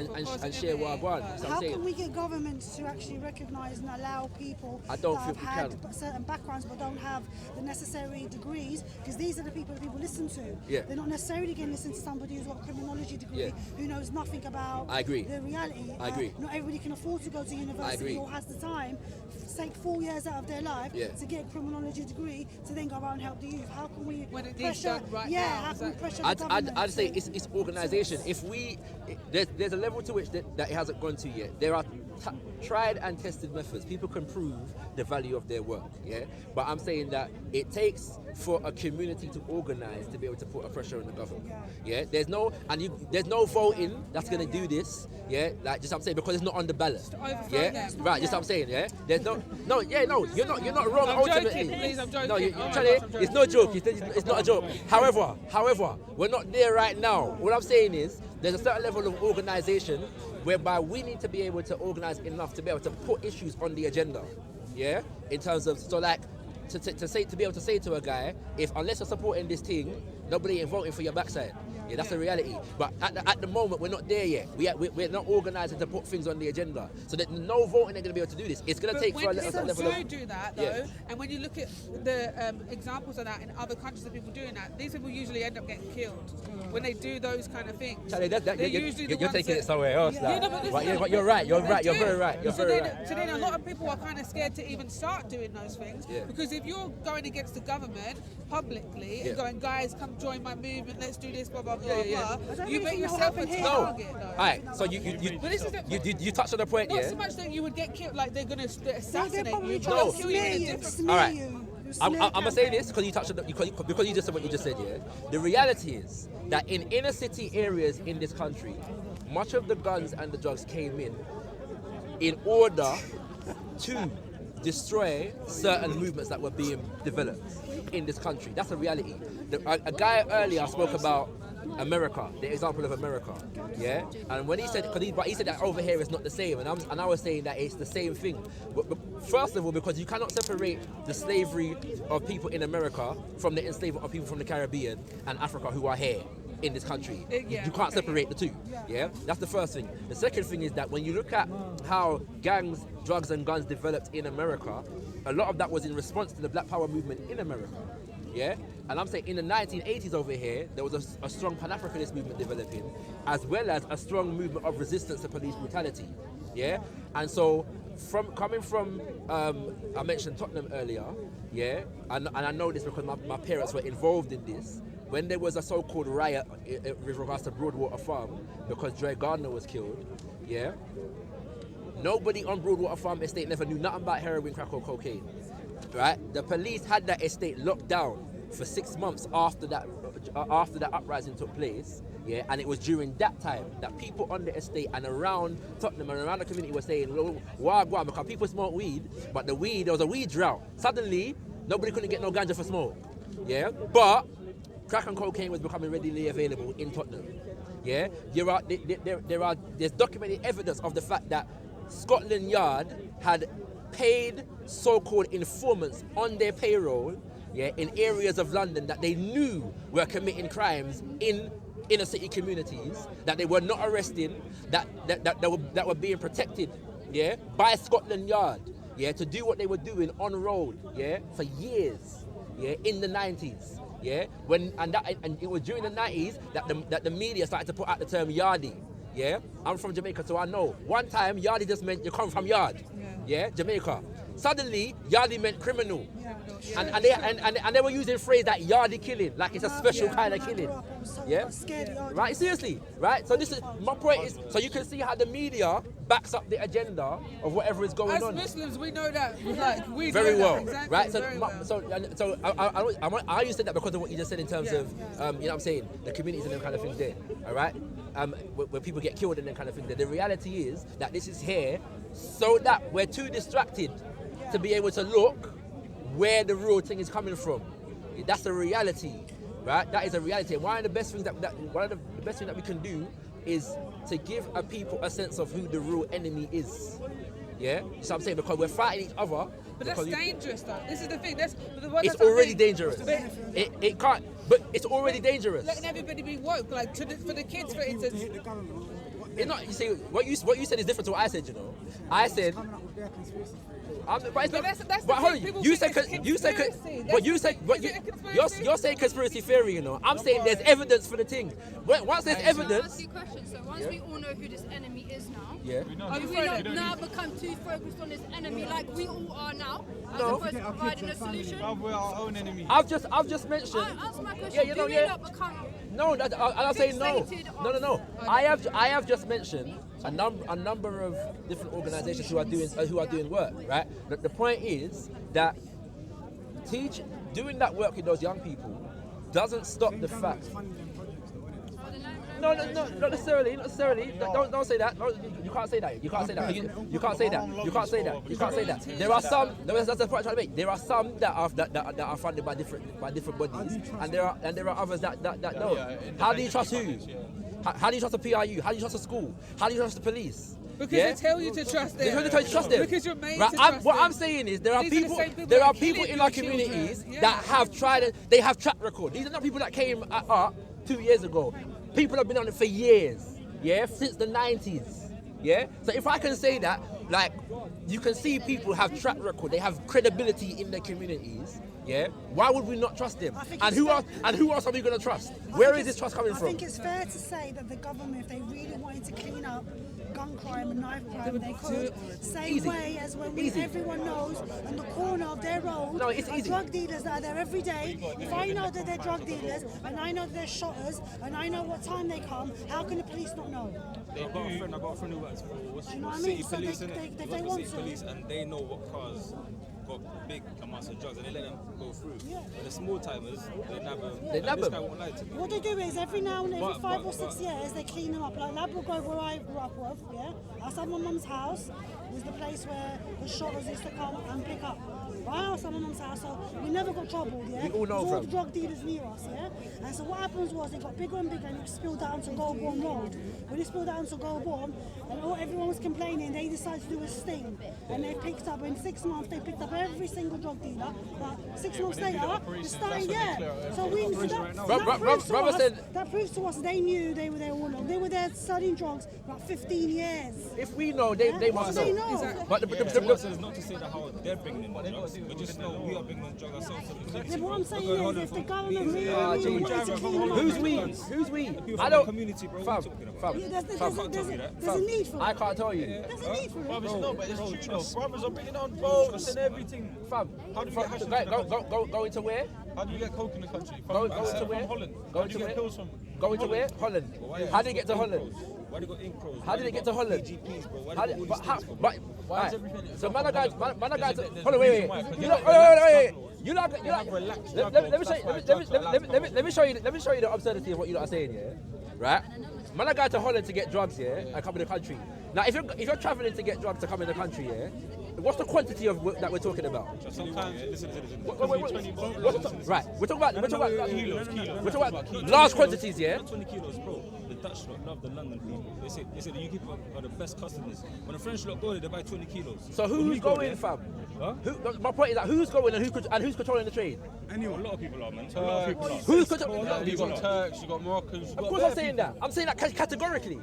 and share what I want. You see what How I'm saying? can we get governments to actually recognise and allow people I don't that think we have had can. certain backgrounds but don't have the necessary degrees? Because these are the people that people listen to. Yeah. They're not necessarily going to listen to somebody who's got a criminology degree, Yeah. who knows nothing about I agree. the reality. I agree. Not everybody can afford to go to university agree. or has the time to take 4 years out of their life Yeah. to get a criminology degree to then go around and help the youth. How can we When it needs pressure? done right yeah, now, how can we exactly. pressure the government? I'd say to- it's organisation. If there's a level to which that it hasn't gone to yet. There are tried and tested methods. People can prove the value of their work. Yeah, but I'm saying that it takes for a community to organise to be able to put a pressure on the government. Yeah, there's no voting that's going to do this. Yeah, like just I'm saying because it's not on the ballot. overthrow Yeah, them. right. Just I'm saying. Yeah, there's no. You're not wrong. I'm ultimately, joking, please, I'm joking. No, Oh my Charlie, gosh, I'm it's joking. no joke. It's not a joke. However, we're not there right now. What I'm saying is there's a certain level of organisation whereby we need to be able to organise enough to be able to put issues on the agenda. Yeah, in terms of to be able to say to a guy, unless you're supporting this thing, nobody ain't voting for your backside. Yeah, that's the reality. But at the moment, we're not there yet. We're not organising to put things on the agenda. So that no voting are going to be able to do this. It's going to But take for a when certain people level of... do that, though, Yeah. and when you look at the examples of that in other countries of people doing that, these people usually end up getting killed when they do those kind of things. Charlie, They're you're usually the taking ones it that- somewhere else. Yeah, now. no, but this But is- you're right. You're They right. You're do. very right. You're So very then, right. so then a lot of people are kind of scared to even start doing those things Yeah. because if you're going against the government publicly Yeah. and going, guys, come join my movement, let's do this, blah blah blah Yeah. blah, don't you really make think that'll yourself a happen here. No. target. Though. Alright, so you But this is the- you touched on the point, Not yeah? so much that you would get killed, like they're going to They'll assassinate probably you, try but No. to they'll kill you in smear a you. different Smear Alright. you. I'm Smear gonna say campaign. this because you touched on because you just said what you just said, yeah. The reality is that in inner city areas in this country, much of the guns and the drugs came in order to destroy certain movements that were being developed in this country. That's a reality. A guy earlier spoke about America, the example of America, yeah. And when he said, but he said that over here it's not the same, and I was saying that it's the same thing. But first of all, because you cannot separate the slavery of people in America from the enslavement of people from the Caribbean and Africa who are here in this country. Yeah, You can't okay, separate the two. Yeah, that's the first thing. The second thing is that when you look at how gangs, drugs, and guns developed in America, a lot of that was in response to the Black Power movement in America. Yeah, and I'm saying in the 1980s over here, there was a strong Pan-Africanist movement developing, as well as a strong movement of resistance to police brutality. Yeah, and so coming from, I mentioned Tottenham earlier. Yeah, and I know this because my parents were involved in this. When there was a so-called riot with regards to Broadwater Farm because Dre Gardner was killed, yeah, nobody on Broadwater Farm estate never knew nothing about heroin, crack or cocaine. right? The police had that estate locked down for 6 months after that uprising took place. Yeah, and it was during that time that people on the estate and around Tottenham and around the community were saying, well, wagwan, because people smoke weed, but there was a weed drought. Suddenly, nobody couldn't get no ganja for smoke. Yeah, but crack and cocaine was becoming readily available in Tottenham. Yeah, there's documented evidence of the fact that Scotland Yard had paid so-called informants on their payroll, yeah, in areas of London that they knew were committing crimes in inner city communities, that they were not arresting, that were being protected, yeah, by Scotland Yard, yeah, to do what they were doing on road, yeah, for years, yeah, in the 90s, yeah, and it was during the 90s that the media started to put out the term yardie, yeah. I'm from Jamaica, so I know. One time, yardie just meant you come from yard, yeah, Jamaica. Suddenly, yardie meant criminal. And they were using phrase that yardie killing, like it's a special kind of killing. Yeah? Right, seriously, right? So this is, my point is, so you can see how the media backs up the agenda of whatever is going on. As Muslims, we know that, like, we very know well, that, exactly, right? So, very well. so I used to say that because of what you just said in terms of, you know what I'm saying, the communities and them kind of things there, all right? Where people get killed and them kind of things there. The reality is that this is here so that we're too distracted to be able to look where the real thing is coming from. That's the reality, right? That is a reality. And one of the best things that we can do is to give a people a sense of who the real enemy is. Yeah, so I'm saying, because we're fighting each other. But that's dangerous, though. This is the thing. It's already dangerous. It can't. But it's already dangerous. Letting everybody be woke, like for the kids, for instance. It's not. You see, what you said is different to what I said. You know, I said. You're saying conspiracy theory, you know. I'm saying there's evidence for the thing. Once there's evidence. Ask you a question. So once we all know who this enemy is now, do we not now become too focused on this enemy like we all are now, as opposed to providing a solution? We're our own enemy. I've just mentioned. Answer my question. Do we not become? No, I'll say no. No. I have just mentioned a number of different organisations who are doing work, right? The point is that doing that work with those young people doesn't stop the fact. No, not necessarily. Don't say that. No, you can't say that. You can't say that. There are some. That's the point I'm trying to make. There are some that are funded by different bodies, and there are others that don't. How do you trust who? How do you trust the PRU? How do you trust the school? How do you trust the police? Because they tell you to trust them. They tell you to trust them. Because you're made to trust them. What I'm saying is there are people in our communities that have tried. They have track record. These are not people that came up 2 years ago. People have been on it for years, yeah, since the 90s, yeah. So if I can say that, like, you can see people have track record, they have credibility in their communities, yeah. Why would we not trust them? And who else are we going to trust? Where is this trust coming from? I think it's fair to say that the government, if they really wanted to clean up gun crime and knife crime, they could. Same way as when everyone knows on the corner of their road are drug dealers that are there every day. If I know that they're drug dealers and I know that they're shotters and I know what time they come, how can the police not know? I've got a friend who works for city police, and they know what cars got big amounts of drugs and they let them go through. Yeah. But the small timers, they nab them. What they do is every 5 or 6 years they clean them up. Like Labrador Grove, where I grew up with, yeah. Outside my mum's house was the place where the shotters used to come and pick up. Right outside my mum's house, so we never got troubled, yeah. We all know all the drug dealers knew us, yeah. And so what happens was it got bigger and bigger and it spilled out onto Goulburn Road. When it spilled out onto Goulburn, and everyone was complaining, they decided to do a sting. And they picked up, in 6 months, they picked up every single drug dealer. But 6 months later, it's starting, So that proves to us they knew they were there all along. They were there studying drugs for about 15 years. If we know, they must know. Exactly. But the purpose is not to say that how they're bringing in drugs. We just know we are bringing in drugs ourselves. Yeah, what I'm saying is, if the government really wanted to clean them up, Who's we? I don't. Community, bro. there's a need for it. I can't tell you. There's a need for it. But it's true. Brothers are bringing on boats and everything. Fam, how do we get hashish in the country? Go into where? How do we get coke in the country? Go into where? From Holland. Go into where? Holland. How do you get to Holland? Why they got ink pros? How did it get to Holland? GPs, bro. Why they got all these But how? things, bro? But Why right. is everything? So man, I got. There's Hold on, a wait. reason why, 'cause You they like, have wait. You They like. have relaxed Let me show you. Let me show you. Let me show you the absurdity of what you lot are saying, yeah. Right? Man, I go to Holland to get drugs, yeah, and come in the country. Now, if you're traveling to get drugs to come in the country, yeah, what's the quantity of that we're talking about? Sometimes, listen. Right, we're talking about Kilos. large quantities, yeah. Not 20 kilos, bro. The Dutch lot love the London people. They say the UK people are the best customers. When the French lot go there, they buy 20 kilos. So When who's we go going, there- fam? Huh? My point is that who's going and who's controlling the trade? Anyone, a lot of people are, man. A lot of people are. Who's Bro, a lot controlling? of You people got are. Turks, you got Moroccans, you Of got course, I'm saying that. I'm saying that categorically.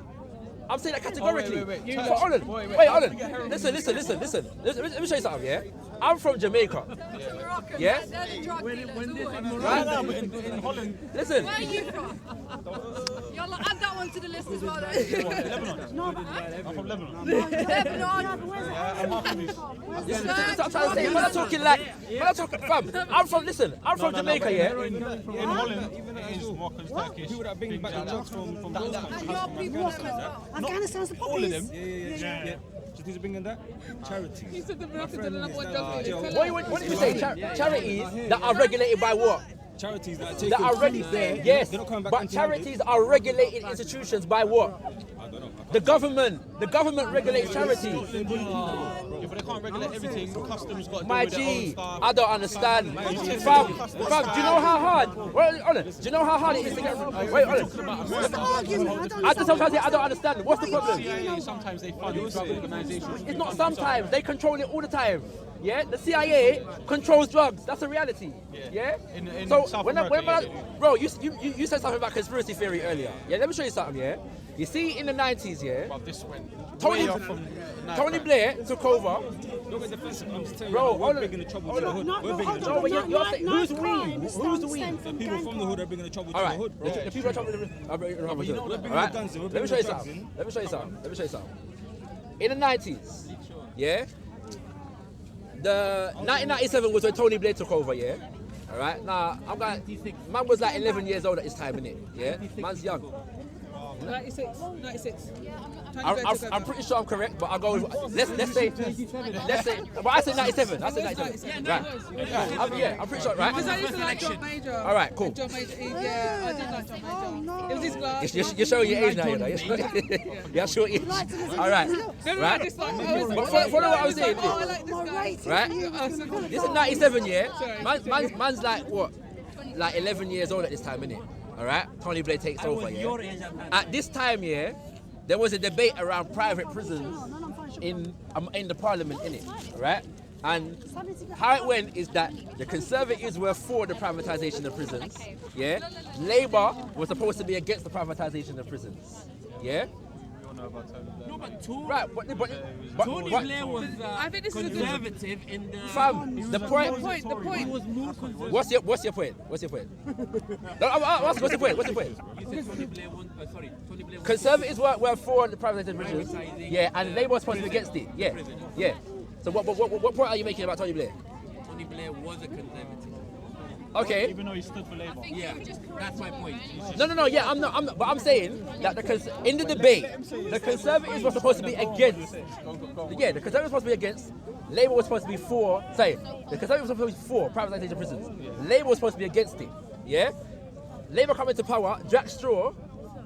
I'm saying that categorically. wait. So hold on. Wait, hold on. Listen. Let me show you something, yeah? I'm from Jamaica. Yeah? They're the drug dealers. Right? In Holland, Listen. Where are you from? You'll add that one to the list as well. Lebanon. No, but I'm from Lebanon. Lebanon. where's it? I'm half of this. This is what I'm trying to say. When I'm talking like, fam, I'm from Jamaica, yeah? In Holland, it is Moroccans, Turkish. people that bring back the drugs from those countries. And your people as well. Afghanistan's the All of poppies. them. Yeah. Just who's bringing that? Charities. He said the Moroccans are the number one drug dealers. What did you say? Charities that are regulated by what? Charities that are taking That are fees there. yes, They're not coming back but into charities are regulated institutions by what? I don't know. The government regulates charities. Yeah, but they can't regulate everything. Customs got to My do with their own G, stuff. I don't understand. Fam, do you know how hard? Wait, hold on. Do you know how hard it is to get? Wait, hold on. I just sometimes I don't understand. What's the problem? CIA, sometimes they fund drug organizations. It's not sometimes. They control it all the time. Yeah, the CIA controls drugs. That's a reality. Yeah. In So South when America, I, yeah. bro, you said something about conspiracy theory earlier. Yeah, let me show you something. Yeah, you see in the 90s, yeah, But this went Tony way off from Tony Blair took over. Don't get defensive. I'm just telling Bro, you, hold we're on. bringing the trouble Hold to the on. hood. We're bringing the No, trouble. but you're saying, who's the we? Who's the we? The people from the hood are bringing the trouble to All the right, hood, bro. the people are trying to. We're bringing All the right, guns in, we're let me bringing show you the drugs something. in. Let me show you something. In the 90s, yeah, the 1997 was when Tony Blair took over, yeah. All right, now man was like 11 years old at this time, innit? Yeah, man's young. 96. I'm pretty sure I'm correct, but I'll go with let's say, but I said 97. I said 97. Right. I'm pretty sure, right? Because I used to like John Major. All right, cool. John Major, yeah, I did like John Major. It was his glass. You're showing your age now, you know. You're showing your age. All right, right. But follow what I was saying. Oh, I like this guy. Right? This is 97, yeah? Man's like, what? Like 11 years old at this time, innit? All right? Tony Blair takes over, yeah? At this time, yeah, there was a debate around private prisons in the parliament, innit? Right? And how it went is that the Conservatives were for the privatisation of prisons, yeah? Labour was supposed to be against the privatisation of prisons, yeah? No, but Tony Blair was I think this is a good conservative in the. Fam, the point. The point. was more conservative. What's your point? What's your point? No, what's your point? What's your point? You said Tony Blair was. Tony Blair was. Conservatives were for the privatisation of prisons, yeah, and Labour was supposed to be against it, yeah. So what point are you making about Tony Blair? Tony Blair was a conservative. Okay. Even though he stood for Labour. Yeah, that's my point. No, yeah, I'm not, but I'm saying that in the debate, the Conservatives were supposed to be against. Yeah, the Conservatives were supposed to be against. Labour was supposed to be for. Sorry, the Conservatives were supposed to be for privatisation of prisons. Labour was supposed to be against it. Yeah. Labour coming to power. Jack Straw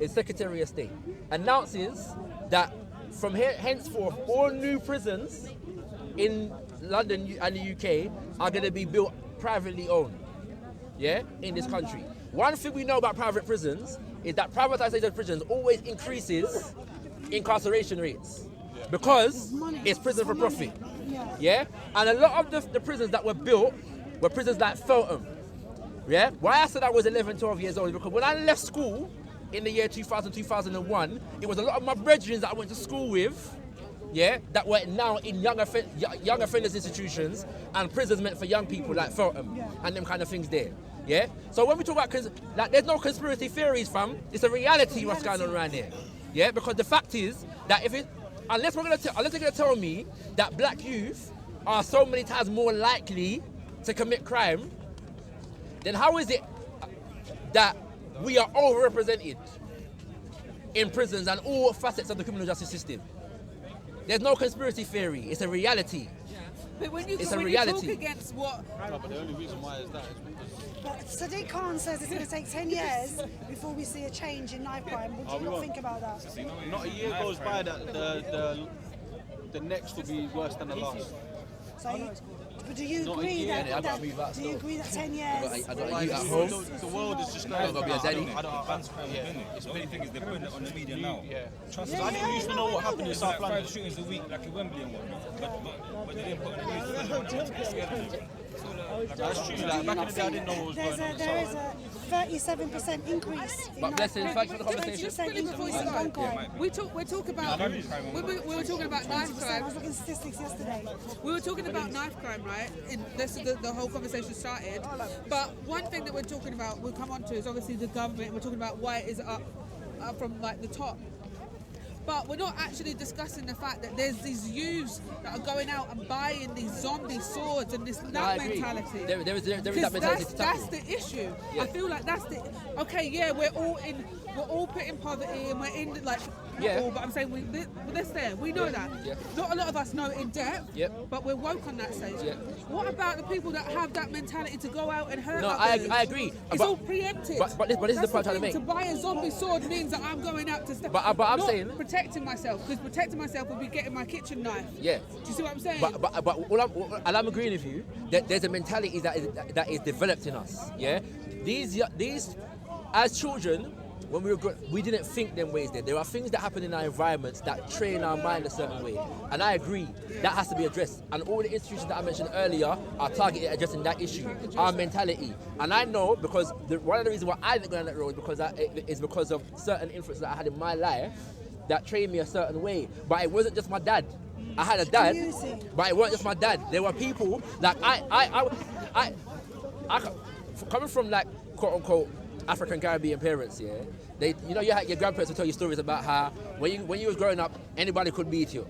is Secretary of State, announces that from henceforth all new prisons in London and the UK are going to be built privately owned. Yeah, in this country. One thing we know about private prisons is that privatization of prisons always increases incarceration rates because it's prison for profit. Yeah, and a lot of the prisons that were built were prisons like Feltham. Yeah, why I said I was 11, 12 years old is because when I left school in the year 2000, 2001, it was a lot of my brethren that I went to school with, yeah, that were now in young offenders institutions and prisons meant for young people like Feltham and them kind of things there. Yeah. So when we talk about like, there's no conspiracy theories, fam. It's a reality what's going on around here. Yeah. Because the fact is that unless they're gonna tell me that black youth are so many times more likely to commit crime, then how is it that we are overrepresented in prisons and all facets of the criminal justice system. There's no conspiracy theory. It's a reality. But when you, It's when a you reality. talk against what... No, but the only reason why is that is because But Sadiq Khan says it's going to take 10 years before we see a change in knife crime. Would you not think about that? not a year goes by that the next will be worse than the last. So, but do you Not a agree year. that, I gotta move out do you still. agree that 10 years? I got Like, you at home. the world is just I gotta be a daddy. I don't Fans crime within it. The only thing is they're putting it on the media now. Yeah. Trust Yeah, us. I didn't used to know what happened in It's South like London. 5 shootings a week, like in Wembley and whatnot. But they didn't put it on the news because they wanted to get scared of it. That's true. Like, back in the day, I didn't know what was going on. There is a 37% increase in But blessing, knife thanks for the conversation. Just quickly before you in gun start, crime. we talk about we were talking about knife 20%. I crime. was looking at statistics yesterday. We were talking about knife crime, right? And this is the whole conversation started. But one thing that we're talking about, we'll come on to, is obviously the government. We're talking about why it is up from like the top. But we're not actually discussing the fact that there's these youths that are going out and buying these zombie swords and this I that agree. mentality. There is that 'Cause mentality to that's tackle. the issue. Yeah. I feel like that's the we're all put in poverty and we're in like Yeah. not all, but I'm saying this there. We know that. Yeah. Not a lot of us know it in depth. Yep. But we're woke on that stage. Yeah. What about the people that have that mentality to go out and hurt No, others? I agree. It's But- all preempted. but this is the That's point I'm trying to thing. make. To buy a zombie sword means that I'm going out to step. But I'm not saying- protecting myself, because protecting myself would be getting my kitchen knife. Yeah. Do you see what I'm saying? But and I'm agreeing with you that there's a mentality that is developed in us. Yeah, these as children, when we didn't think them ways. There are things that happen in our environments that train our mind a certain way, and I agree that has to be addressed. And all the institutions that I mentioned earlier are targeted at addressing that issue, our mentality. And I know because one of the reasons why I didn't go down that road is because of certain influences that I had in my life that trained me a certain way. But it wasn't just my dad. I had a dad, but it wasn't just my dad. There were people like I coming from like quote unquote African Caribbean parents. Yeah, you had your grandparents would tell you stories about how when you was growing up, anybody could beat you.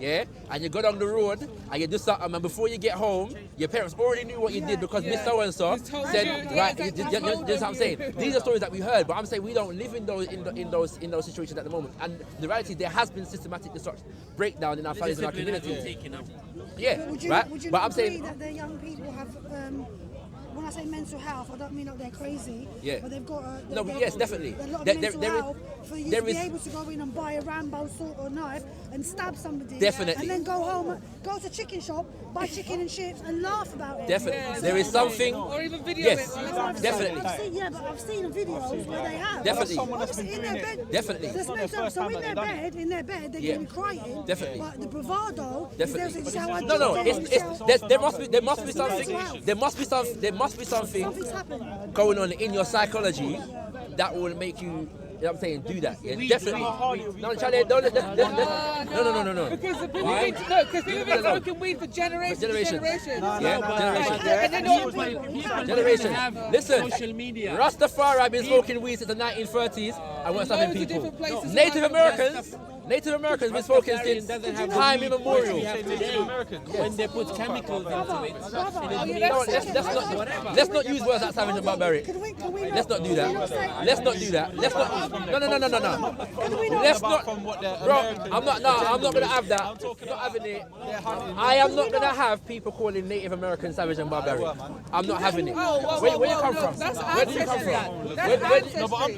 Yeah, and you go down the road and you do something, and before you get home, your parents already knew what you did because Miss So and So said, right? You know what I'm saying? These are stories that we heard, but I'm saying we don't live in those situations at the moment. And the reality is there has been systematic breakdown in our families and our communities. Yeah, Would you, right. would you But not I'm agree saying. that the young people have, when I say mental health, I don't mean that they're crazy, Yeah. but they've got Yes, definitely. a lot of There- mental there is- health for you there to be is- able to go in and buy a Rambo sword or knife and stab somebody. Definitely. And then go home, go to a chicken shop, buy chicken and chips and laugh about it. Definitely. There is something. Or even video Yes, it. definitely. I've seen videos where they have. Definitely. Obviously in their bed. Definitely. There's so in their bed, they're Yeah. going to be crying. Definitely. But the bravado, Definitely. is how I No, do it. there must be something. There must be something Something's happened. going on in your psychology that will make you. You know what I'm saying? Do that. Yeah, definitely. No, Charlie, no. Because the people because people have been smoking weed for generations. Generation. Generations. Yeah, And then generation. Listen, social media. Rastafari have been smoking weed since the 1930s and weren't stopping Loads of people. different places Native around Americans been smoking since time immemorial. When they put chemicals into it. No, let's not use words like savage and barbaric. Let's not do that. Let's not do that. Let's not. No. Let's not. Bro, I'm not gonna have that. I'm not having it. I am not gonna have people calling Native Americans savage and barbaric. I'm not having it. Where do you come from? Where do you come from?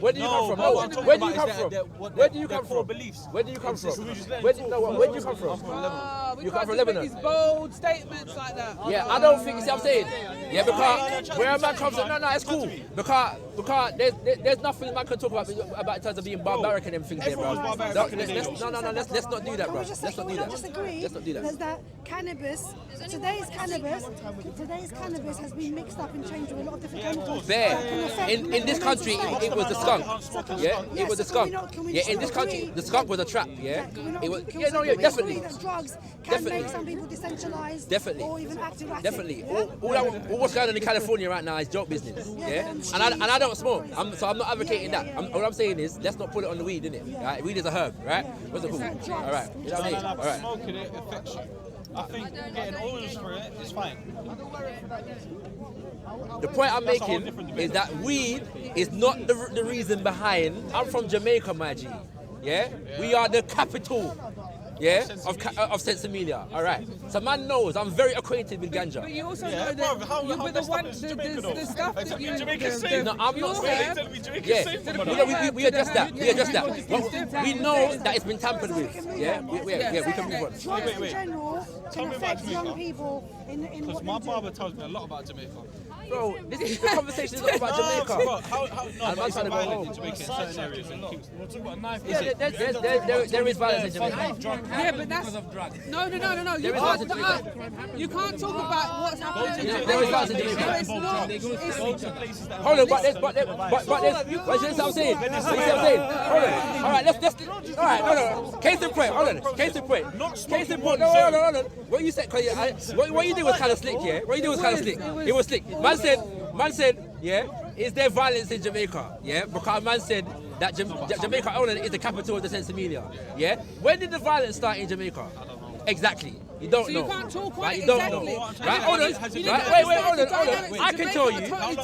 Where do you come from? No, where do you come from? Where do you come from? Where do you come from? Where do you come from? You come from Lebanon. These bold statements like that. Yeah, I don't think. You see what I'm saying? Yeah, because where a man comes from, no, it's cool. Because there's nothing man can talk about in terms of being barbaric and them things there, bro. Let's not do that, bro. Let's not do that. Let's not do that. There's that cannabis. Today's cannabis has been mixed up and changed with a lot of different chemicals. In this country, it was the skunk. Yeah, it was the skunk. Yeah, in this country, the skunk was a trap. Yeah, it was. Yeah, no, yeah, definitely. Drugs can make some people decentralized. Definitely. Or even act erratic. Definitely. All what's going on in California right now is joke business. Yeah, and I don't smoke. So I'm not advocating that. All I'm saying is let's not put it on the weed, innit? Right? Weed is a herb, right? What's it called? All right. You know what I mean? All right. Smoking it affects you. I think getting oils for it is fine. The point I'm making is that weed is not the reason behind. I'm from Jamaica, my G. yeah, we are the capital, yeah, of Sensimilia. All right. So man knows I'm very acquainted with ganja. But you also know that the stuff that you... No, I'm not saying... Yeah, we address that. We address that. But we know that it's been tampered with. Yeah, we can move on. Drugs in general can affect young people in Because what my they do. barber tells me a lot about Jamaica. Bro, the conversation is not about Jamaica. No, but it's violent in Jamaica in certain areas. We're talking about knife. Yeah, there is violence in Jamaica. Yeah, but that's... No. You can't talk about what's happening in There is violence in Jamaica. Jamaica. It's not... It's, Hold on, but there's what I'm saying. Hold on. All right, let's. All right, no. Case in point. Hold on. Case in point. No, hold on. What you said? What you did was kind of slick, yeah. What you did was kind of slick. It was slick. Man said, yeah. Is there violence in Jamaica? Yeah, because man said that Jamaica is the capital of the Sensimilia. Yeah. When did the violence start in Jamaica? Exactly. You don't know. So you can't talk right? You exactly. don't know. Right? Hold on. Right? Wait, hold on.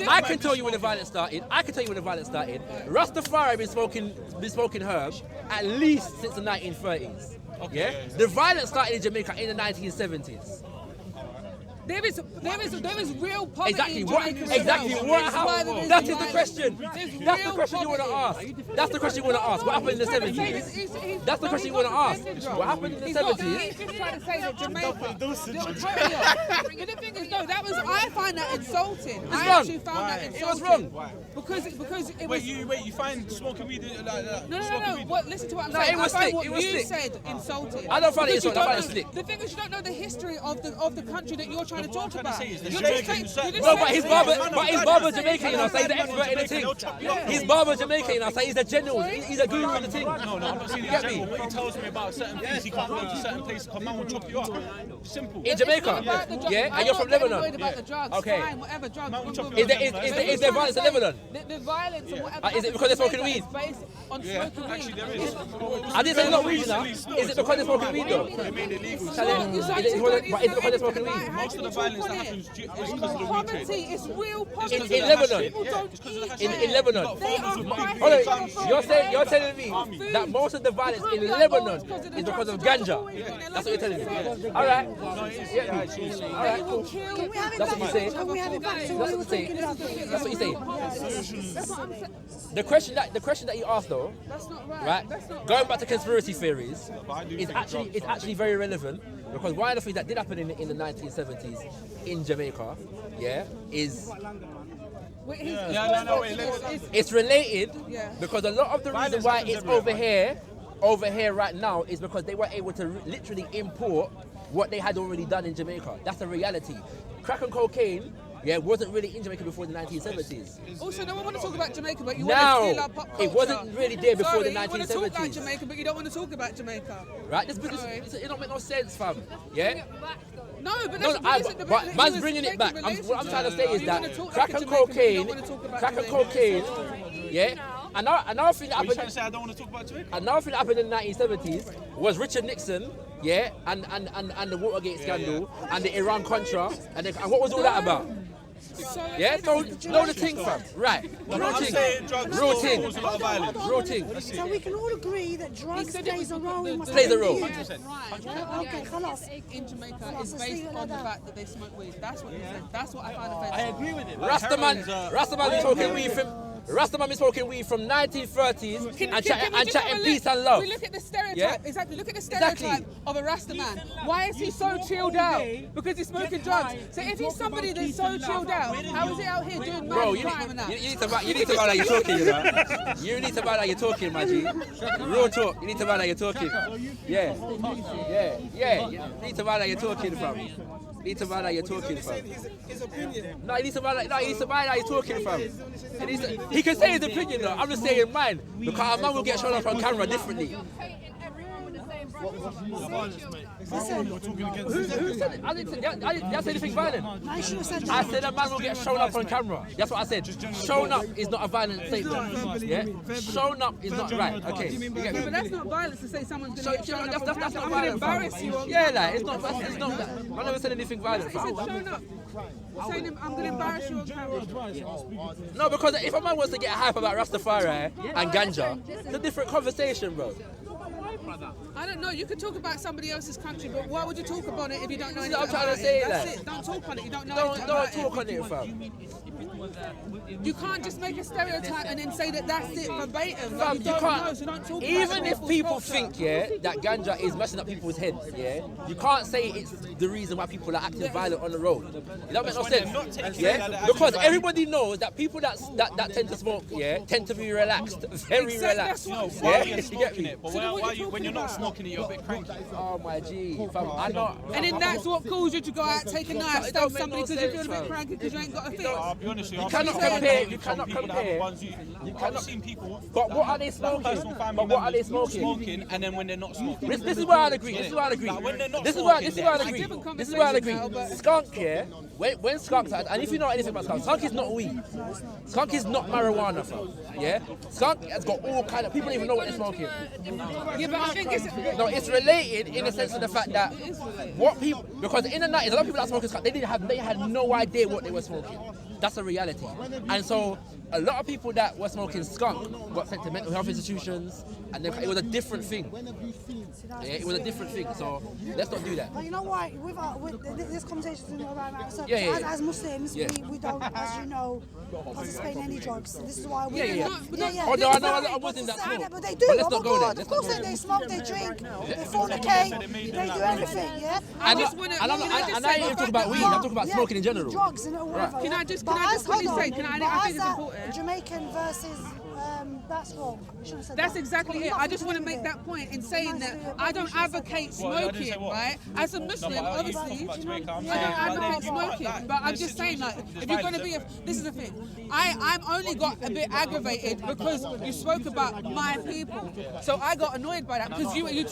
I can tell you when the violence started. Rastafari been smoking herb at least since the 1930s. Yeah? The violence started in Jamaica in the 1970s. There is real poverty Exactly. in What? Jamaica. Exactly. What? How? That is the violence. question. That's the question you want to ask. That's the question you want to ask. What happened in the 70s? That's the question you want to ask. What happened in the 70s? He's just trying to say that Jamaica. The thing is, no, I find that insulting. I actually found that insulting. It was wrong. Because it was. Wait, you find smoking weed like that? No. What? Listen to what I'm No, saying. it was I find slick. what It was you slick. said insulting. I don't find it Because you insulting. I find it don't slick. know- The thing is, you don't know the history of the country that you're trying to talk about. say is the You're Jamaican just certain- saying- No, but his barber Jamaican, you know, so he's the expert in the thing. His barber Jamaican, you know, so he's the general. He's a guru in the thing. No, I'm not saying You in get me? general. What he tells me about certain things, he can't go to certain places because man will chop you up. Simple. In Jamaica, yeah, and you're from Lebanon. Worried about the drugs. Okay. Fine, whatever drugs. Man will chop boom, you boom. up. Is there violence in Lebanon? The violence and whatever. Is it because they're smoking weed? It's based on smoking weed. Actually, there is. I didn't say not weed, you know. Is it because they're smoking weed though? They made it legal. Is it because they're smoking weed? Most of the violence that happens is because of the weed Poverty, trade. it's real poverty. In Lebanon. People don't eat In Lebanon. They are Hold fighting on, you're telling me that most of the violence in Lebanon is because of ganja. That's what you're telling me. All right. All right, cool. Can we have it That's back? what you say. Can we have it back to That's what we what were you say. talking about? That's what you say. That's what I'm saying. The question that you asked though, That's not right. right? That's not Going right. back to conspiracy theories, is actually very relevant because one of the things that did happen in the 1970s in Jamaica, yeah, is Wait, it's related Yeah. because a lot of the reason why it's over here right now is because they were able to literally import what they had already done in Jamaica. That's the reality. Crack and cocaine, yeah, wasn't really in Jamaica before the 1970s. Also, no one want to talk about Jamaica, but you Now, want to steal our pop culture. it wasn't really there before the You want to talk about 1970s. Jamaica, but you don't want to talk about Jamaica. Right? It don't make no sense, fam. Yeah? No, but No, that's but man's bringing it back. What I'm trying to say is that crack and cocaine, yeah. Another thing that Are you trying to happened. say I don't want to talk about Jamaica? Another thing that happened in the 1970s was Richard Nixon, yeah, and the Watergate scandal and the Iran Contra, and what was all that about? Yeah, no, the thing, fam. Right, real I'm thing, saying drugs real thing, cause a lot of violence. real thing. So we can all agree that drugs plays a role in Plays a role. Right. Okay, خلاص. In Jamaica is based on the fact that they smoke weed. That's what he said. That's what I find offensive. I agree with it. Rastaman is smoking weed from 1930s Can and we just have chatting a peace look? and love. We look at the stereotype. Yeah? Exactly. Look at the Exactly. stereotype of a Rasta man. Why is he so chilled out? Because he's smoking drugs. So if he's somebody that's so chilled out, how is he out here doing Bro, mad crime and that? you need to mind how you're talking, you know. You need to mind how you're talking, my G. Real talk. You need to mind how you're talking. Yeah. You need to mind how you're talking, fam. You need to mind how you're talking, fam. No, you need to mind how you're talking, fam. He can say his opinion, though. I'm just saying mine because a man will get shown up on camera differently. Who said it? I didn't say anything violent. I said a man will get shown up on camera. That's what I said. Shown up is not a violent statement. Yeah? Shown up is not right. Okay. You get me? But that's not violence to say someone's going to get shown up. That's not I'm going to violent. embarrass you. Yeah, like it's not that. I never said anything violent. He said shown up. Saying I'm going to embarrass you on camera. No, because if a man wants to get hype about Rastafari and ganja, it's a different conversation, bro. I don't know. You could talk about somebody else's country, but why would you talk about it if you don't know anything I'm trying about to say, it? That's like, it. Don't talk on it. You don't know Don't anything about talk on it, fam. You can't just make a stereotype and then say that that's it verbatim. Fam, You you don't know, can't. so don't talk about Even other if people's people culture. think, that ganja is messing up people's heads, you can't say it's the reason why people are acting violent on the road. It don't make no sense, because everybody knows that people that tend to smoke, tend to be relaxed, very relaxed. Why are you You get smoking me? it? But So why when you're not smoking it, you're a bit cranky. Oh my G, fam, I'm not. And then that's what calls you to go out, take a knife, It stab don't make somebody no because you feel a sense, bit fam. cranky because you ain't got a fix. I'll be honest with you. You cannot compare. You cannot compare. I've seen people. But what are they Personal smoking? family But what are they members smoking? and then when they're not smoking. This is where I agree. This is where I agree. Like when they're not This is where smoking, I they're agree. different This is where I agree. conversation now, but- Skunk, when skunk, and if you know anything about skunk is not weed. Skunk is not marijuana, fam. Skunk has got all kind of people don't even know what they're smoking. Yeah, but I think it's... No, it's related in the sense of the fact that what people, because in the 90s, a lot of people that smoking skunk, they had no idea what they were smoking. That's a reality. And so a lot of people that were smoking skunk got sent to mental health institutions, and it was a different thing. It was a different thing. So let's not do that. But you know what? With this conversation is not about that. So as Muslims, we don't, as you know, participate in any drugs. This is why we. Oh no, I know a lot of Muslims that smoke. But they do. But let's not go there. Of course they smoke, they drink, they fornicate, they do everything. Yeah. I just want to... And I ain't even talking about weed. I'm talking about smoking in general. Drugs and whatever. Can I just quickly say, I think it's important. Jamaican versus that's wrong. You shouldn't have said That's that. exactly It's it. got I just nothing want to do make with that it. point in saying Nice that to do it. I don't You shouldn't have said advocate Well, I didn't say smoking, what? right? As a Muslim, No, but you obviously, talk about Jamaica, I'm I saying, don't but then advocate you got smoking, that- but I'm the just saying, like, situation if you're going to divided be this is the thing. I'm only got a bit aggravated because you spoke about my people. So I got annoyed by that because you're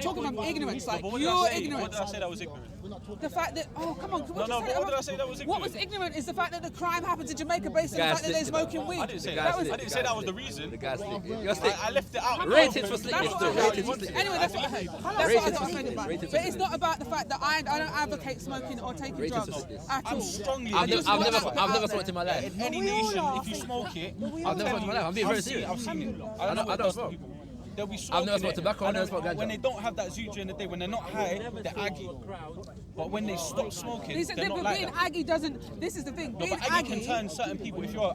talking from ignorance, like But what did I you're say? ignorant. What did I say that was ignorant? The fact that come on, No, but what did I say that was What was ignorant? ignorant is the fact that the crime happened to Jamaica based on the fact that they're smoking weed. I didn't say The that. guy's I didn't say that was the reason. The guy's slick. You're slick. I left it out. Rated for slickness, That's though. what Rated for slickness. Anyway, that's what I heard. That's what I got offended by. But it's not about the fact that I don't advocate smoking or taking Rated drugs for sickness. at all. I'm strongly I've against never it. smoked in my life. In any nation, if you smoke it, I've never smoked in my life. I'm being very I've seen serious. it. I've seen it. I don't smoke. They'll be I've never smoking smoked it, tobacco, I've and never smoked then ganja. when they don't have that zoo during the day, when they're not high, they're aggy. But when they stop smoking, they're not like being that. Aggie doesn't. This is the thing. No, Being but aggy can turn certain people. If you're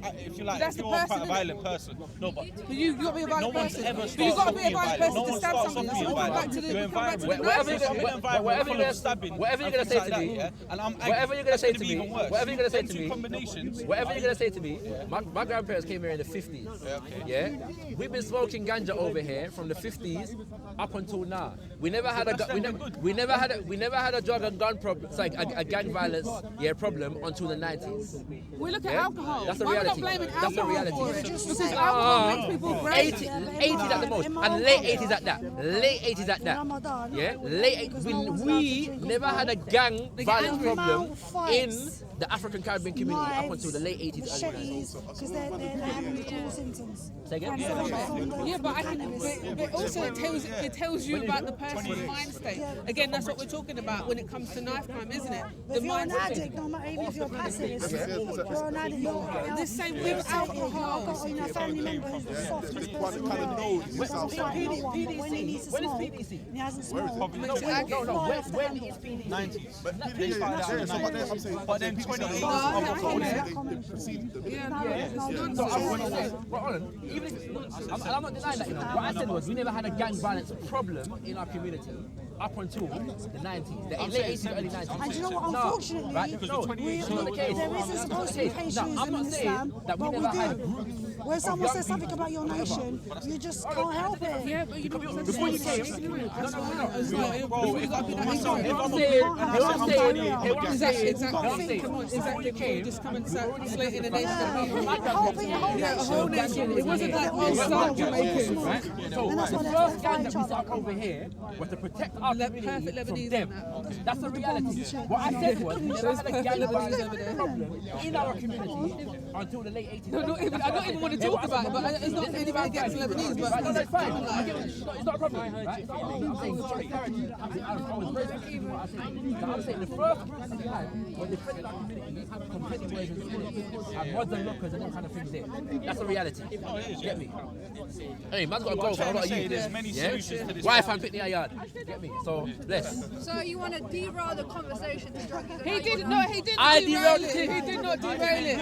That's the quite person, a innit? violent person. No, but You got to be a no violent one's person. ever But you got to be a violent person No to one's stab started somebody. off being So we come back to violent. the You're environment. Whatever you're gonna stabbing, whatever you're gonna say to me, and I'm angry. whatever you're gonna That's say gonna to be me, even worse. whatever you're gonna say Them to two me, combinations. whatever you're gonna say to me, my grandparents came here in the 50s. Yeah, we've been smoking ganja over here from the 50s up until now. We never had we never had a drug and gun problem, sorry, a gang violence problem until the 90s. We look at alcohol. That's the Why we're reality. not blaming That's the alcohol reality. for it? Because alcohol makes people great. 80s at the most, and late 80s at that. Late 80s at that. Yeah, late. We never had a gang violence problem in the African Caribbean community up until the late 80s, early 90s. Because they're having withdrawal symptoms. Say again? Yeah, but but also it tells you about the person's mind state. Again, that's what we're talking about when it comes to knife crime, isn't it? If you're an addict, no matter even if you're passive, if you're an addict, you're the same with alcohol. I've got a family member who's soft, this person when he needs to smoke, he hasn't smoked. When is PDC? 90s. They started out in the 90s. But then 2018 alcohol I'm not denying that. What I said was we never had a gang violence problem in our community up until the 90s, the late 80s, early 90s. And you know what, unfortunately, there isn't supposed to be patriotism in Islam, but we do. When someone says something about your nation, you just can't help it. Yeah, but you don't Before you came, Exactly. Just come and slate in the nation. Yeah, a whole nation. It wasn't like some Jamaicans. So the first gang that we set up over here was to protect our community from them. That's the reality. What I said was we never had a gang violence problem in our community until the late 80s. I don't even want we talk about it, but it's not anybody against Lebanese, but No, that's fine. It's not a problem. Right? I'm saying solidarity. I was very confused with what I said. I'm saying the first person we had when they defended our community had completely ways in schools, had mods and lockers and all kind of things there. That's a reality. Get me? Hey, man's got to go. So I'm not you. There's many solutions to this. Wife and picnic yard. Get me? So bless. So you want to derail the conversation to drug use? he didn't derail it. He did not derail it.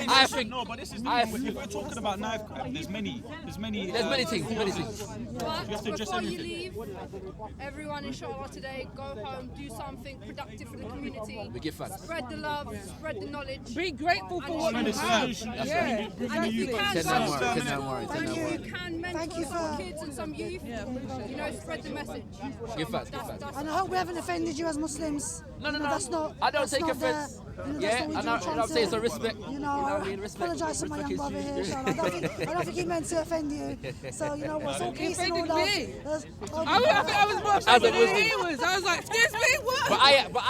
I think. No, but this is the thing. If we're talking about knife crime, there's many things. Many things. But before you leave, everyone inshallah today, go home, do something productive for the community. We give thanks. Spread the love, spread the knowledge. Be grateful for what you have. Yeah. And if you can, Thank you mentor some kids and some youth, spread the message. Give thanks. And I hope we haven't offended you as Muslims. No. That's not. I don't that's take not offense. Yeah, and I'm saying so respect. Apologise to my young brother here, inshallah. I don't think he meant to offend you. So, it's all peace and all love. I think I was more offended than he was. I was like, excuse me, what? But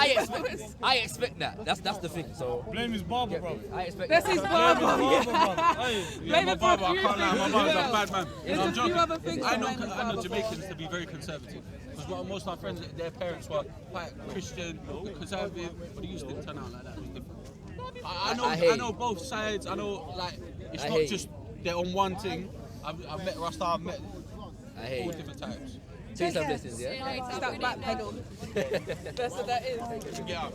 I expect that. That's the thing. So blame his barber, bro. I expect That's his barber. my barber, I can't lie, my barber's a bad man. There's I'm a few joking. other things I to know blame his barber Jamaicans to be very conservative. Because most of my friends, their parents were quite Christian, conservative, but they used to turn out like that. It was different. I know both sides. I know, it's not just they're on one thing. I've met Rasta, I've met all different types. Take some blessings, yeah? Stop back pedal. That's what that is. Get out.